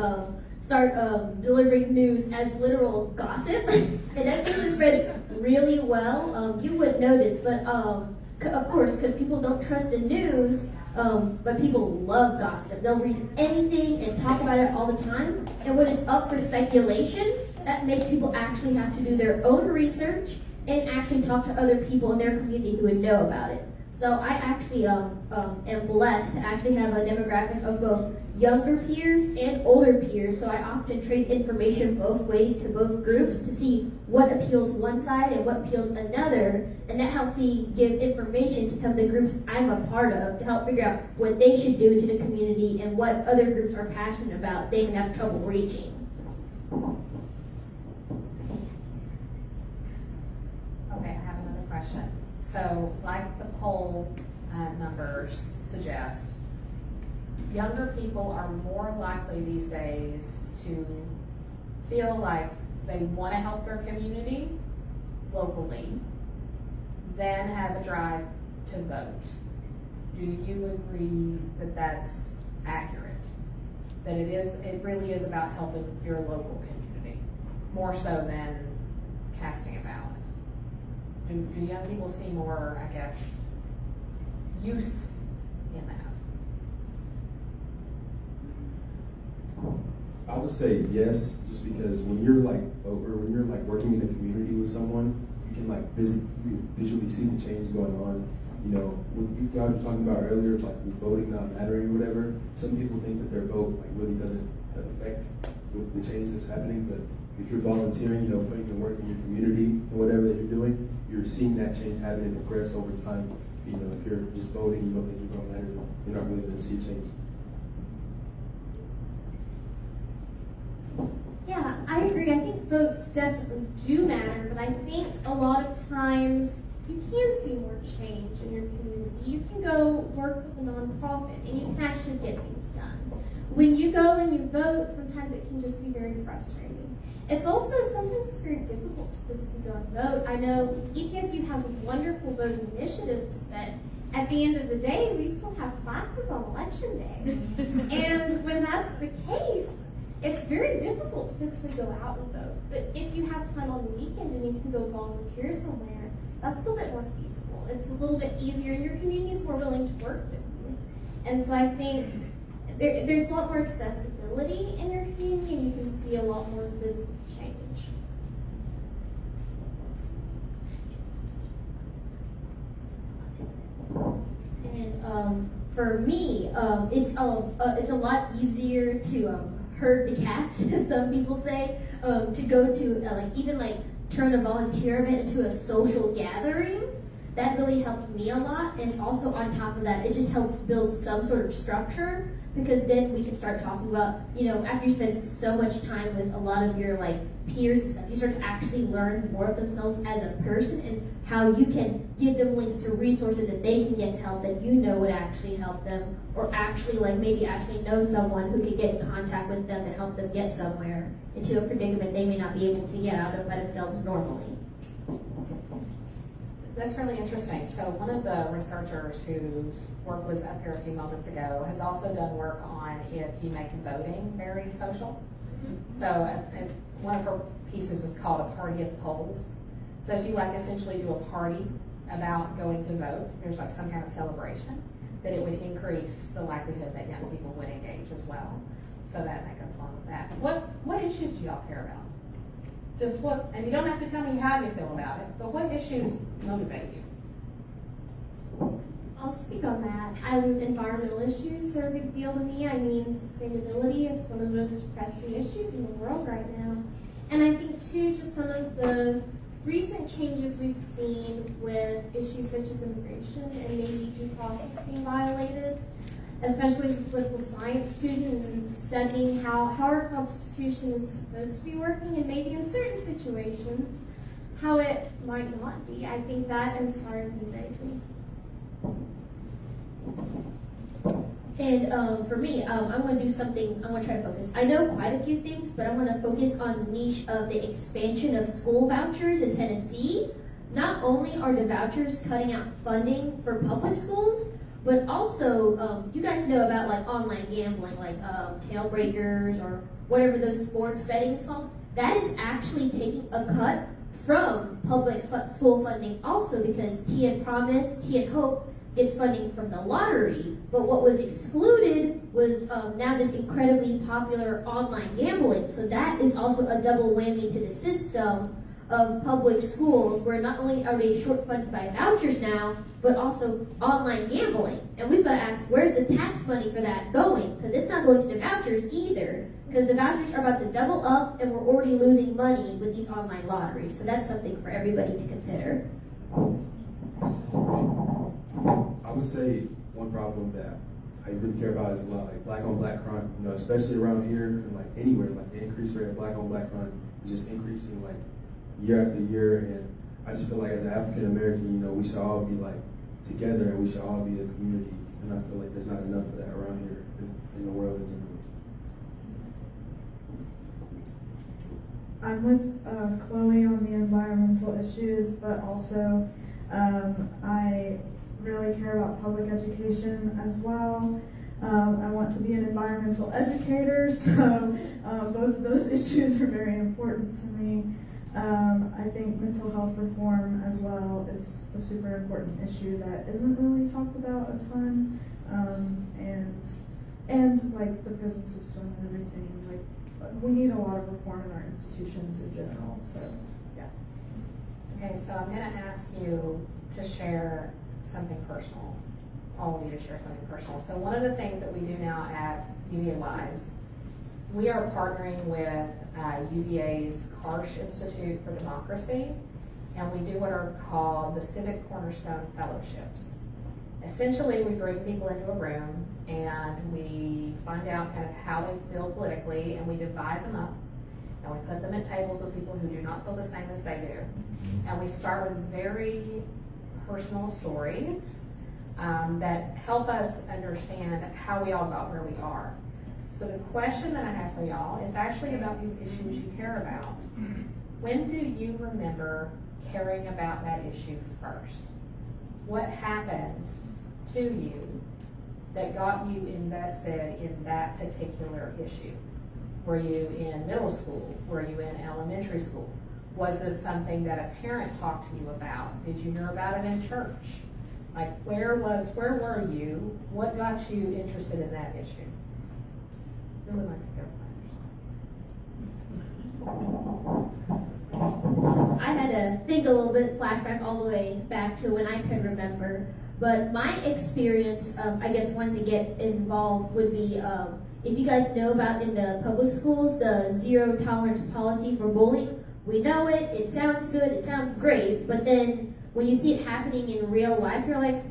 start delivering news as literal gossip. And that seems to spread really well. You wouldn't notice, but of course, because people don't trust the news, but people love gossip. They'll read anything and talk about it all the time. And when it's up for speculation, that makes people actually have to do their own research and actually talk to other people in their community who would know about it. So I actually am blessed to actually have a demographic of both younger peers and older peers. So I often trade information both ways to both groups to see what appeals one side and what appeals another. And that helps me give information to some of the groups I'm a part of to help figure out what they should do to the community and what other groups are passionate about they have trouble reaching. Okay, I have another question. So, like the poll numbers suggest, younger people are more likely these days to feel like they want to help their community locally than have a drive to vote. Do you agree that that's accurate? That it really is about helping your local community more so than casting a ballot? Do young people see more, I guess, use in that? I would say yes, just because when you're like working in the community with someone, you can like visually see the change going on. You know, what you guys were talking about earlier, like with voting not mattering or whatever. Some people think that their vote like really doesn't affect the change that's happening, but if you're volunteering, you know, putting in work in your community and whatever that you're doing, you're seeing that change happen and progress over time. You know, if you're just voting, you don't think your vote matters, you're not really going to see change. Yeah, I agree. I think votes definitely do matter, but I think a lot of times you can see more change in your community. You can go work with a nonprofit and you can actually get things done. When you go and you vote, sometimes it can just be very frustrating. It's also sometimes it's very difficult to physically go and vote. I know ETSU has wonderful voting initiatives, but at the end of the day, we still have classes on election day. And when that's the case, it's very difficult to physically go out and vote. But if you have time on the weekend and you can go volunteer somewhere, that's a little bit more feasible. It's a little bit easier and your community is more willing to work with you. And so I think there's a lot more accessibility in your community and you can see a lot more visible change. And for me, it's a lot easier to herd the cats, as some people say, to go to turn a volunteer event into a social gathering. That really helps me a lot, and also on top of that, it just helps build some sort of structure, because then we can start talking about, you know, after you spend so much time with a lot of your peers and stuff, you start to actually learn more of themselves as a person and how you can give them links to resources that they can get help that you know would actually help them, or actually maybe actually know someone who could get in contact with them and help them get somewhere into a predicament they may not be able to get out of by themselves normally. That's really interesting. So one of the researchers whose work was up here a few moments ago has also done work on if you make voting very social. So one of her pieces is called A Party at the Polls. So if you essentially do a party about going to vote, there's some kind of celebration, that it would increase the likelihood that young people would engage as well. So that goes along with that. What issues do y'all care about? And you don't have to tell me how you feel about it, but what issues motivate you? I'll speak on that. Environmental issues are a big deal to me. I mean, sustainability, it's one of the most pressing issues in the world right now. And I think too, just some of the recent changes we've seen with issues such as immigration and maybe due process being violated, especially as a political science student and studying how our Constitution is supposed to be working, and maybe in certain situations, how it might not be. I think that inspires me greatly. And for me, I'm going to do something, I'm going to try to focus. I know quite a few things, but I'm going to focus on the niche of the expansion of school vouchers in Tennessee. Not only are the vouchers cutting out funding for public schools, but also, you guys know about online gambling, Tailbreakers or whatever those sports betting is called. That is actually taking a cut from public school funding also, because TN Promise, TN Hope gets funding from the lottery, but what was excluded was now this incredibly popular online gambling. So that is also a double whammy to the system of public schools where not only are they short funded by vouchers now, but also online gambling. And we've got to ask, where's the tax money for that going? Because it's not going to the vouchers either, because the vouchers are about to double up and we're already losing money with these online lotteries. So that's something for everybody to consider. I would say one problem that I really care about is a lot like black on black crime, especially around here and like anywhere, like the increased rate of black on black crime is just increasing like year after year. And I just feel like as an African American, we should all be like together and we should all be a community. And I feel like there's not enough of that around here in the world in general. I'm with Chloe on the environmental issues, but also I really care about public education as well. I want to be an environmental educator, so both of those issues are very important to me. I think mental health reform as well is a super important issue that isn't really talked about a ton, and like the prison system and everything. Like we need a lot of reform in our institutions in general. So yeah. Okay, so I'm going to ask you to share something personal, all of you to share something personal. So one of the things that we do now at UVA-Wise, we are partnering with UVA's Karsh Institute for Democracy, and we do what are called the Civic Cornerstone Fellowships. Essentially, we bring people into a room and we find out kind of how they feel politically, and we divide them up, and we put them at tables with people who do not feel the same as they do. And we start with very personal stories that help us understand how we all got where we are. So the question that I have for y'all is actually about these issues you care about. When do you remember caring about that issue first? What happened to you that got you invested in that particular issue? Were you in middle school? Were you in elementary school? Was this something that a parent talked to you about? Did you hear about it in church? Like, where were you? What got you interested in that issue? Who would like to go first? I had to think a little bit, flashback all the way back to when I could remember. But my experience, I guess, wanting to get involved would be, if you guys know about in the public schools, the zero tolerance policy for bullying. We know it, it sounds good, it sounds great, but then when you see it happening in real life, you're like,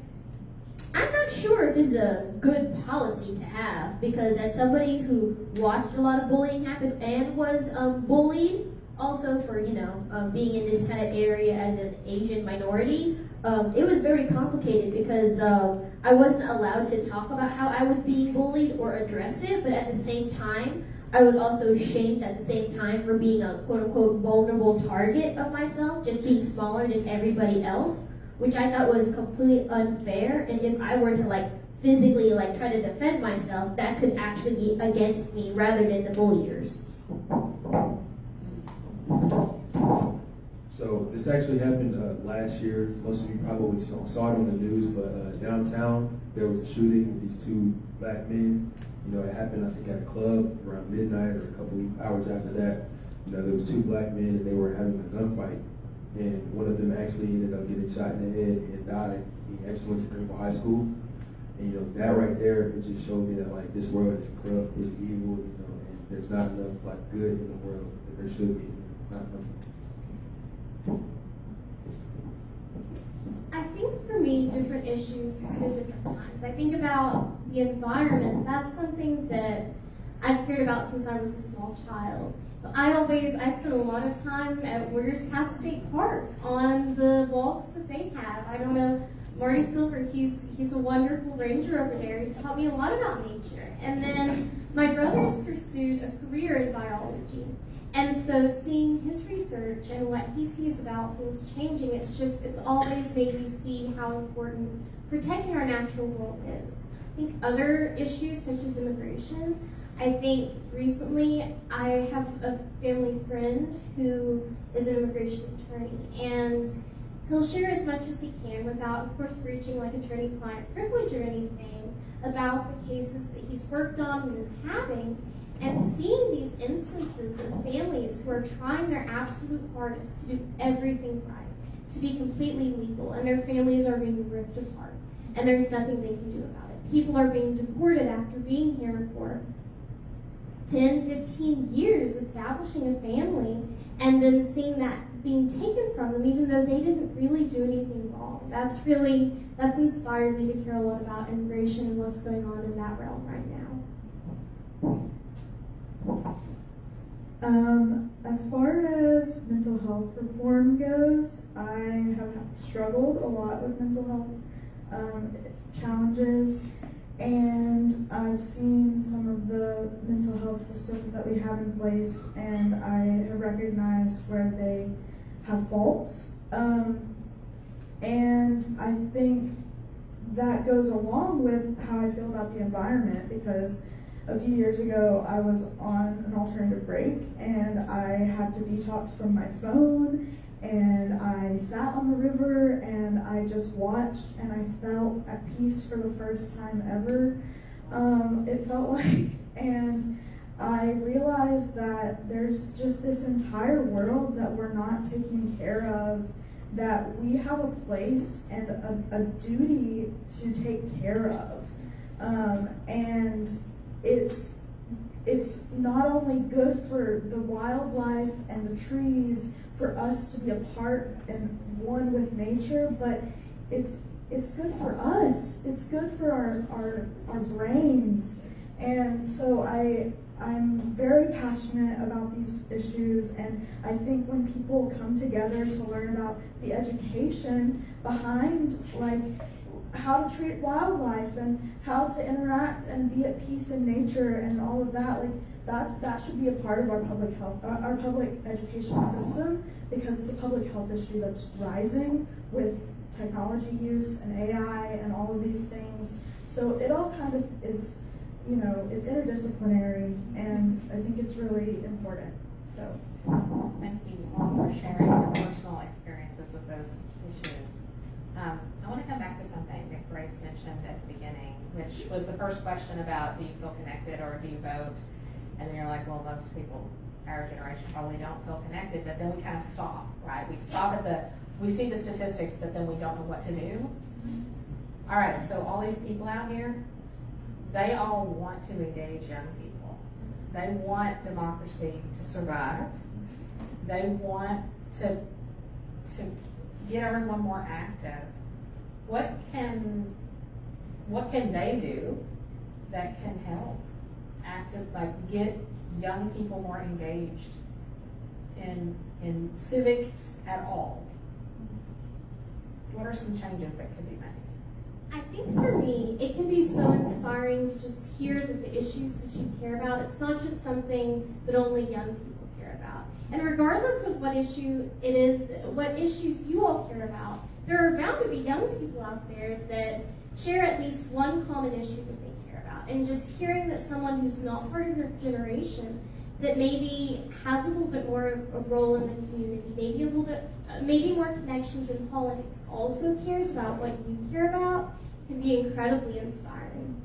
I'm not sure if this is a good policy to have, because as somebody who watched a lot of bullying happen and was bullied, also for, being in this kind of area as an Asian minority, it was very complicated because I wasn't allowed to talk about how I was being bullied or address it, but at the same time, I was also shamed at the same time for being a quote-unquote vulnerable target of myself, just being smaller than everybody else, which I thought was completely unfair. And if I were to physically try to defend myself, that could actually be against me rather than the bulliers. So this actually happened last year. Most of you probably saw it on the news, but downtown there was a shooting with these two black men. It happened, I think, at a club around midnight or a couple hours after that. There was two black men and they were having a gunfight. And one of them actually ended up getting shot in the head and died. He actually went to Greenville High School. And that right there, it just showed me that this world is corrupt, is evil, and there's not enough good in the world that there should be. Not enough. I think for me, different issues at different times. I think about the environment. That's something that I've cared about since I was a small child. I spent a lot of time at Warriors Path State Park on the walks that they have. I don't know, Marty Silver, he's a wonderful ranger over there. He taught me a lot about nature. And then my brother's pursued a career in biology. And so seeing his research and what he sees about things changing, it's always made me see how important protecting our natural world is. I think other issues such as immigration, I think recently I have a family friend who is an immigration attorney, and he'll share as much as he can without, of course, breaching attorney-client privilege or anything about the cases that he's worked on and is having. And seeing these instances of families who are trying their absolute hardest to do everything right, to be completely legal, and their families are being ripped apart, and there's nothing they can do about it. People are being deported after being here for 10, 15 years, establishing a family, and then seeing that being taken from them even though they didn't really do anything wrong. That's inspired me to care a lot about immigration and what's going on in that realm right now. As far as mental health reform goes, I have struggled a lot with mental health challenges, and I've seen some of the mental health systems that we have in place, and I have recognized where they have faults. And I think that goes along with how I feel about the environment, because a few years ago I was on an alternative break and I had to detox from my phone, and I sat on the river and I just watched, and I felt at peace for the first time ever. It felt like, and I realized that there's just this entire world that we're not taking care of, that we have a place and a duty to take care of. And it's not only good for the wildlife and the trees for us to be a part and one with nature, but it's good for us. It's good for our brains. And so I'm very passionate about these issues, and I think when people come together to learn about the education behind, like, how to treat wildlife and how to interact and be at peace in nature and all of that, like, that should be a part of our public health, our public education system, because it's a public health issue that's rising with technology use and AI and all of these things. So it all kind of is, it's interdisciplinary, and I think it's really important. So thank you all for sharing your personal experiences with those issues. I want to come back to something that Grace mentioned at the beginning, which was the first question about, do you feel connected or do you vote? And then you're like, well, most people, our generation, probably don't feel connected, but then we kind of stop, right? We stop we see the statistics, but then we don't know what to do. All right, so all these people out here, they all want to engage young people. They want democracy to survive. They want to get everyone more active. What can they do that can help get young people more engaged in civics at all? What are some changes that could be made? I think for me, it can be so inspiring to just hear that the issues that you care about, it's not just something that only young people care about. And regardless of what issue it is, what issues you all care about, there are bound to be young people out there that share at least one common issue that they care about. And just hearing that someone who's not part of your generation, that maybe has a little bit more of a role in the community, maybe more connections in politics, also cares about what you care about, can be incredibly inspiring.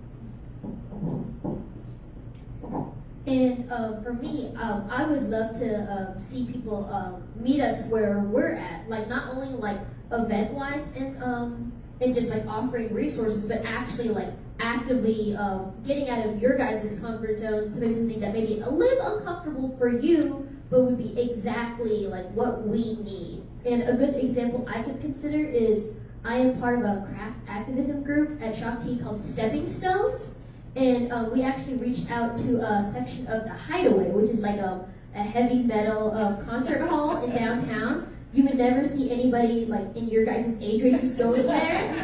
And for me, I would love to see people meet us where we're at, like not only like event-wise and just like offering resources, but actually like actively getting out of your guys' comfort zones to maybe something that may be a little uncomfortable for you, but would be exactly like what we need. And a good example I could consider is I am part of a craft activism group at Shakti called Stepping Stones. And we actually reached out to a section of the Hideaway, which is like a heavy metal concert hall in downtown. You would never see anybody like in your guys' age ranges going there.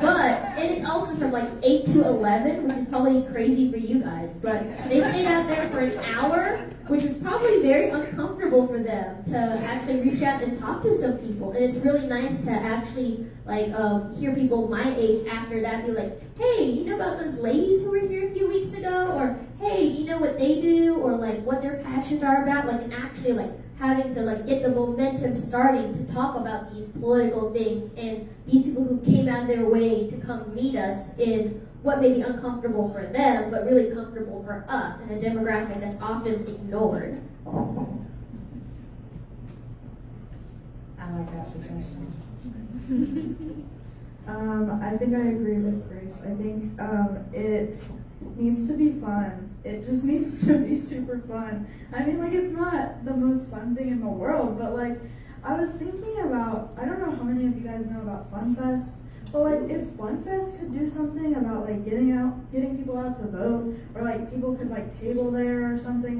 And it's also from like 8 to 11, which is probably crazy for you guys. But they stayed out there for an hour, which was probably very uncomfortable for them to actually reach out and talk to some people. And it's really nice to actually like hear people my age after that be like, hey, you know about those ladies who were here a few weeks ago? Or hey, you know what they do? Or like what their passions are about? Like, and actually like having to like get the momentum starting to talk about these political things, and these people who came out of their way to come meet us in what may be uncomfortable for them, but really comfortable for us in a demographic that's often ignored. I like that suggestion. I think I agree with Grace. I think it needs to be fun. It just needs to be super fun. I mean, like, it's not the most fun thing in the world, but like, I was thinking about, I don't know how many of you guys know about Fun Fest, but like, if Fun Fest could do something about like getting people out to vote, or like people could like table there or something,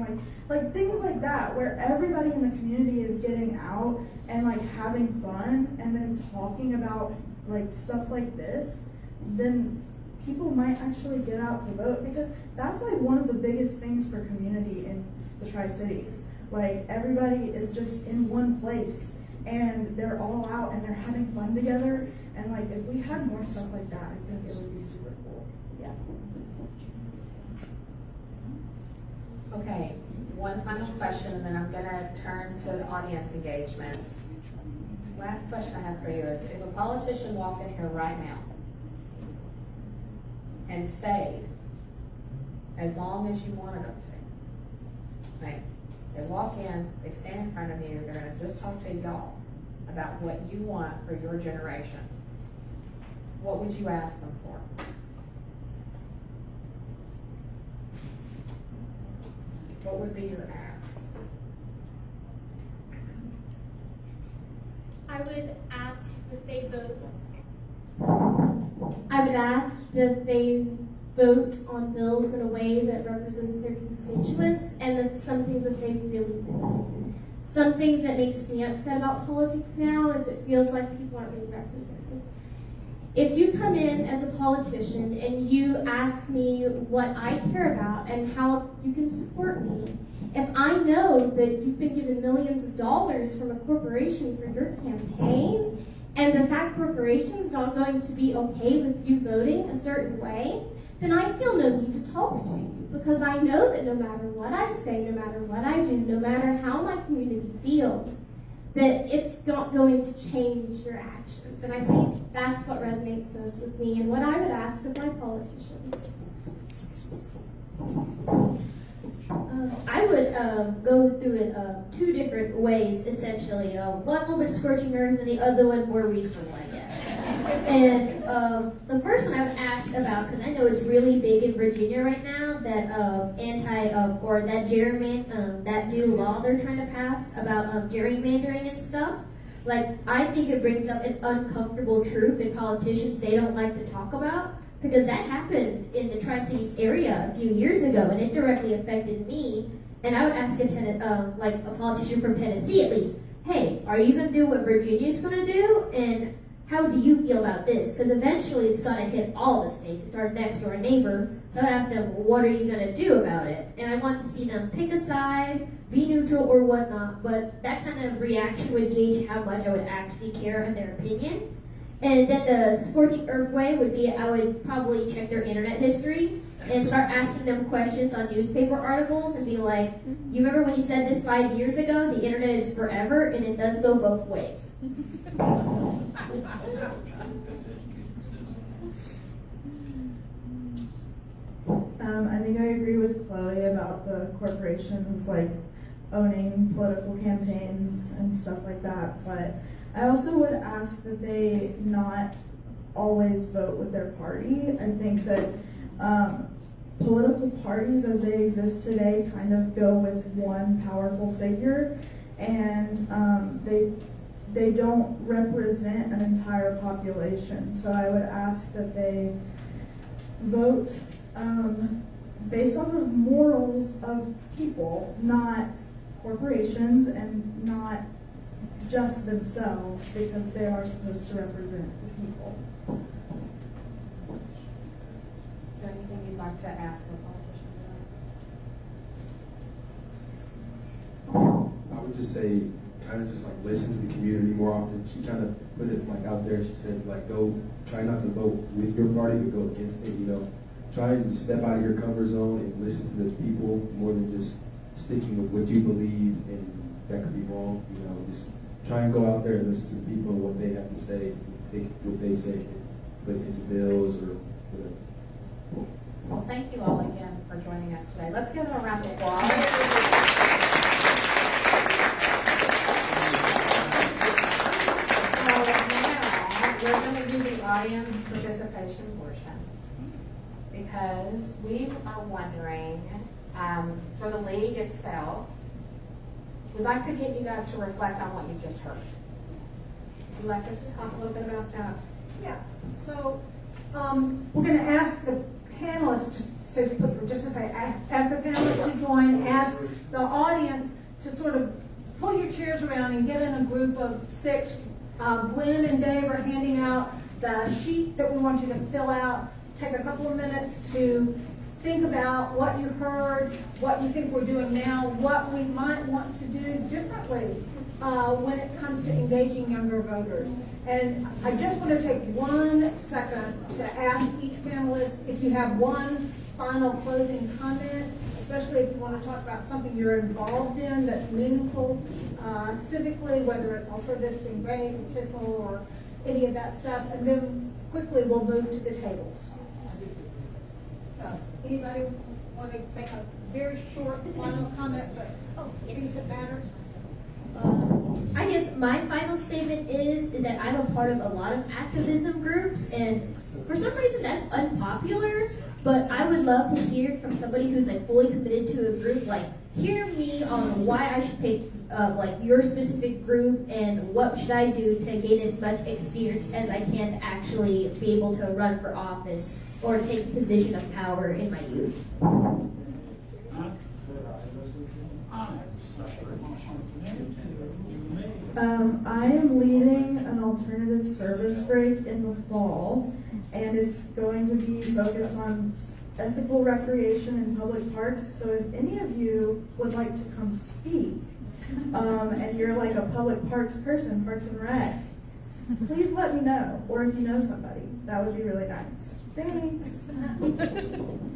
like things like that, where everybody in the community is getting out and like having fun and then talking about like stuff like this, then people might actually get out to vote, because that's like one of the biggest things for community in the Tri-Cities. Like, everybody is just in one place and they're all out and they're having fun together, and like, if we had more stuff like that, I think it would be super cool. Yeah. Okay, one final question, and then I'm gonna turn to the audience engagement. Last question I have for you is, if a politician walked in here right now and stayed as long as you wanted them to, right? They walk in, they stand in front of you, they're gonna just talk to y'all about what you want for your generation. What would you ask them for? What would be your ask? I would ask that they vote. I would ask that they vote on bills in a way that represents their constituents, and that's something that they really want. Something that makes me upset about politics now is it feels like people aren't being represented. If you come in as a politician and you ask me what I care about and how you can support me, if I know that you've been given millions of dollars from a corporation for your campaign, and that corporation's not going to be okay with you voting a certain way, then I feel no need to talk to you, because I know that no matter what I say, no matter what I do, no matter how my community feels, that it's not going to change your actions. And I think that's what resonates most with me and what I would ask of my politicians. I would go through it two different ways, essentially. One a little bit scorching earth, and the other one more reasonable, I guess. And the first one I would ask about, because I know it's really big in Virginia right now, that that new law they're trying to pass about gerrymandering and stuff. Like, I think it brings up an uncomfortable truth in politicians they don't like to talk about, because that happened in the Tri-Cities area a few years ago, and it directly affected me. And I would ask a politician from Tennessee at least, hey, are you going to do what Virginia's going to do? And how do you feel about this? Because eventually it's going to hit all the states. It's our next door neighbor. So I would ask them, well, what are you going to do about it? And I want to see them pick a side, be neutral or whatnot, but that kind of reaction would gauge how much I would actually care in their opinion. And then the scorching earth way would be, I would probably check their internet history and start asking them questions on newspaper articles and be like, you remember when you said this 5 years ago? The internet is forever, and it does go both ways. I think I agree with Chloe about the corporations like owning political campaigns and stuff like that, but I also would ask that they not always vote with their party. I think that political parties as they exist today kind of go with one powerful figure, and they don't represent an entire population. So I would ask that they vote based on the morals of people, not corporations, and not just themselves, because they are supposed to represent the people. Is there anything you'd like to ask the politician? I would just say, kind of just like listen to the community more often. She kind of put it like out there. She said like, try not to vote with your party, but go against it. Try and just step out of your comfort zone and listen to the people more than just sticking with what you believe, and that could be wrong. Just try and go out there and listen to the people and what they have to say, what they say, and put it into bills or whatever. Well, thank you all again for joining us today. Let's give them a round of applause. So now we're going to do the audience participation portion because we are wondering, for the league itself, we'd like to get you guys to reflect on what you just heard. Would you like to talk a little bit about that? Yeah, so we're going to ask the panelists, just to say, ask the panelists to join, ask the audience to sort of pull your chairs around and get in a group of 6. Gwen and Dave are handing out the sheet that we want you to fill out. Take a couple of minutes to think about what you heard, what you think we're doing now, what we might want to do differently when it comes to engaging younger voters. And I just want to take 1 second to ask each panelist if you have one final closing comment, especially if you want to talk about something you're involved in that's meaningful civically, whether it's alternative and grade, TISL, or any of that stuff. And then quickly we'll move to the tables. So, anybody want to make a very short final comment, but piece that matters? I guess my final statement is that I'm a part of a lot of activism groups, and for some reason that's unpopular, but I would love to hear from somebody who's like fully committed to a group, like hear me on why I should pick like your specific group and what should I do to gain as much experience as I can to actually be able to run for office or take a position of power in my youth. I am leading an alternative service break in the fall, and it's going to be focused on ethical recreation in public parks. So if any of you would like to come speak, and you're like a public parks person, Parks and Rec, please let me know. Or if you know somebody, that would be really nice. Thanks.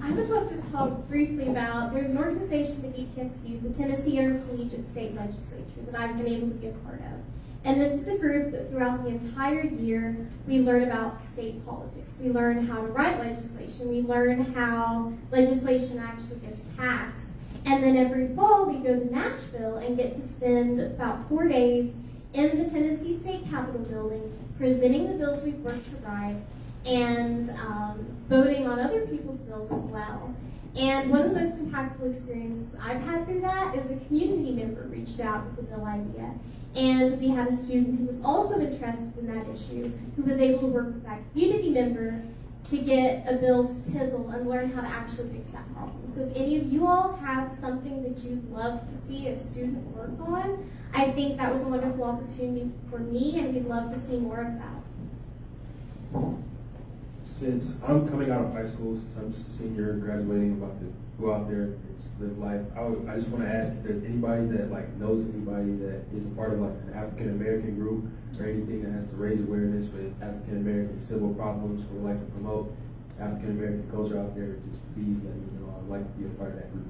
I would love to talk briefly about, there's an organization at ETSU, the Tennessee Intercollegiate State Legislature, that I've been able to be a part of. And this is a group that throughout the entire year, we learn about state politics. We learn how to write legislation. We learn how legislation actually gets passed. And then every fall, we go to Nashville and get to spend about 4 days in the Tennessee State Capitol building, presenting the bills we've worked to write, and voting on other people's bills as well. And one of the most impactful experiences I've had through that is a community member reached out with the bill idea. And we had a student who was also interested in that issue, who was able to work with that community member to get a bill to TISL and learn how to actually fix that problem. So if any of you all have something that you'd love to see a student work on, I think that was a wonderful opportunity for me, and we'd love to see more of that. Since I'm coming out of high school, since I'm just a senior graduating, about to go out there and just live life, I just want to ask if there's anybody that like knows anybody that is a part of like an African American group or anything that has to raise awareness with African American civil problems or would like to promote African American culture out there. Just please let me know. I'd like to be a part of that group.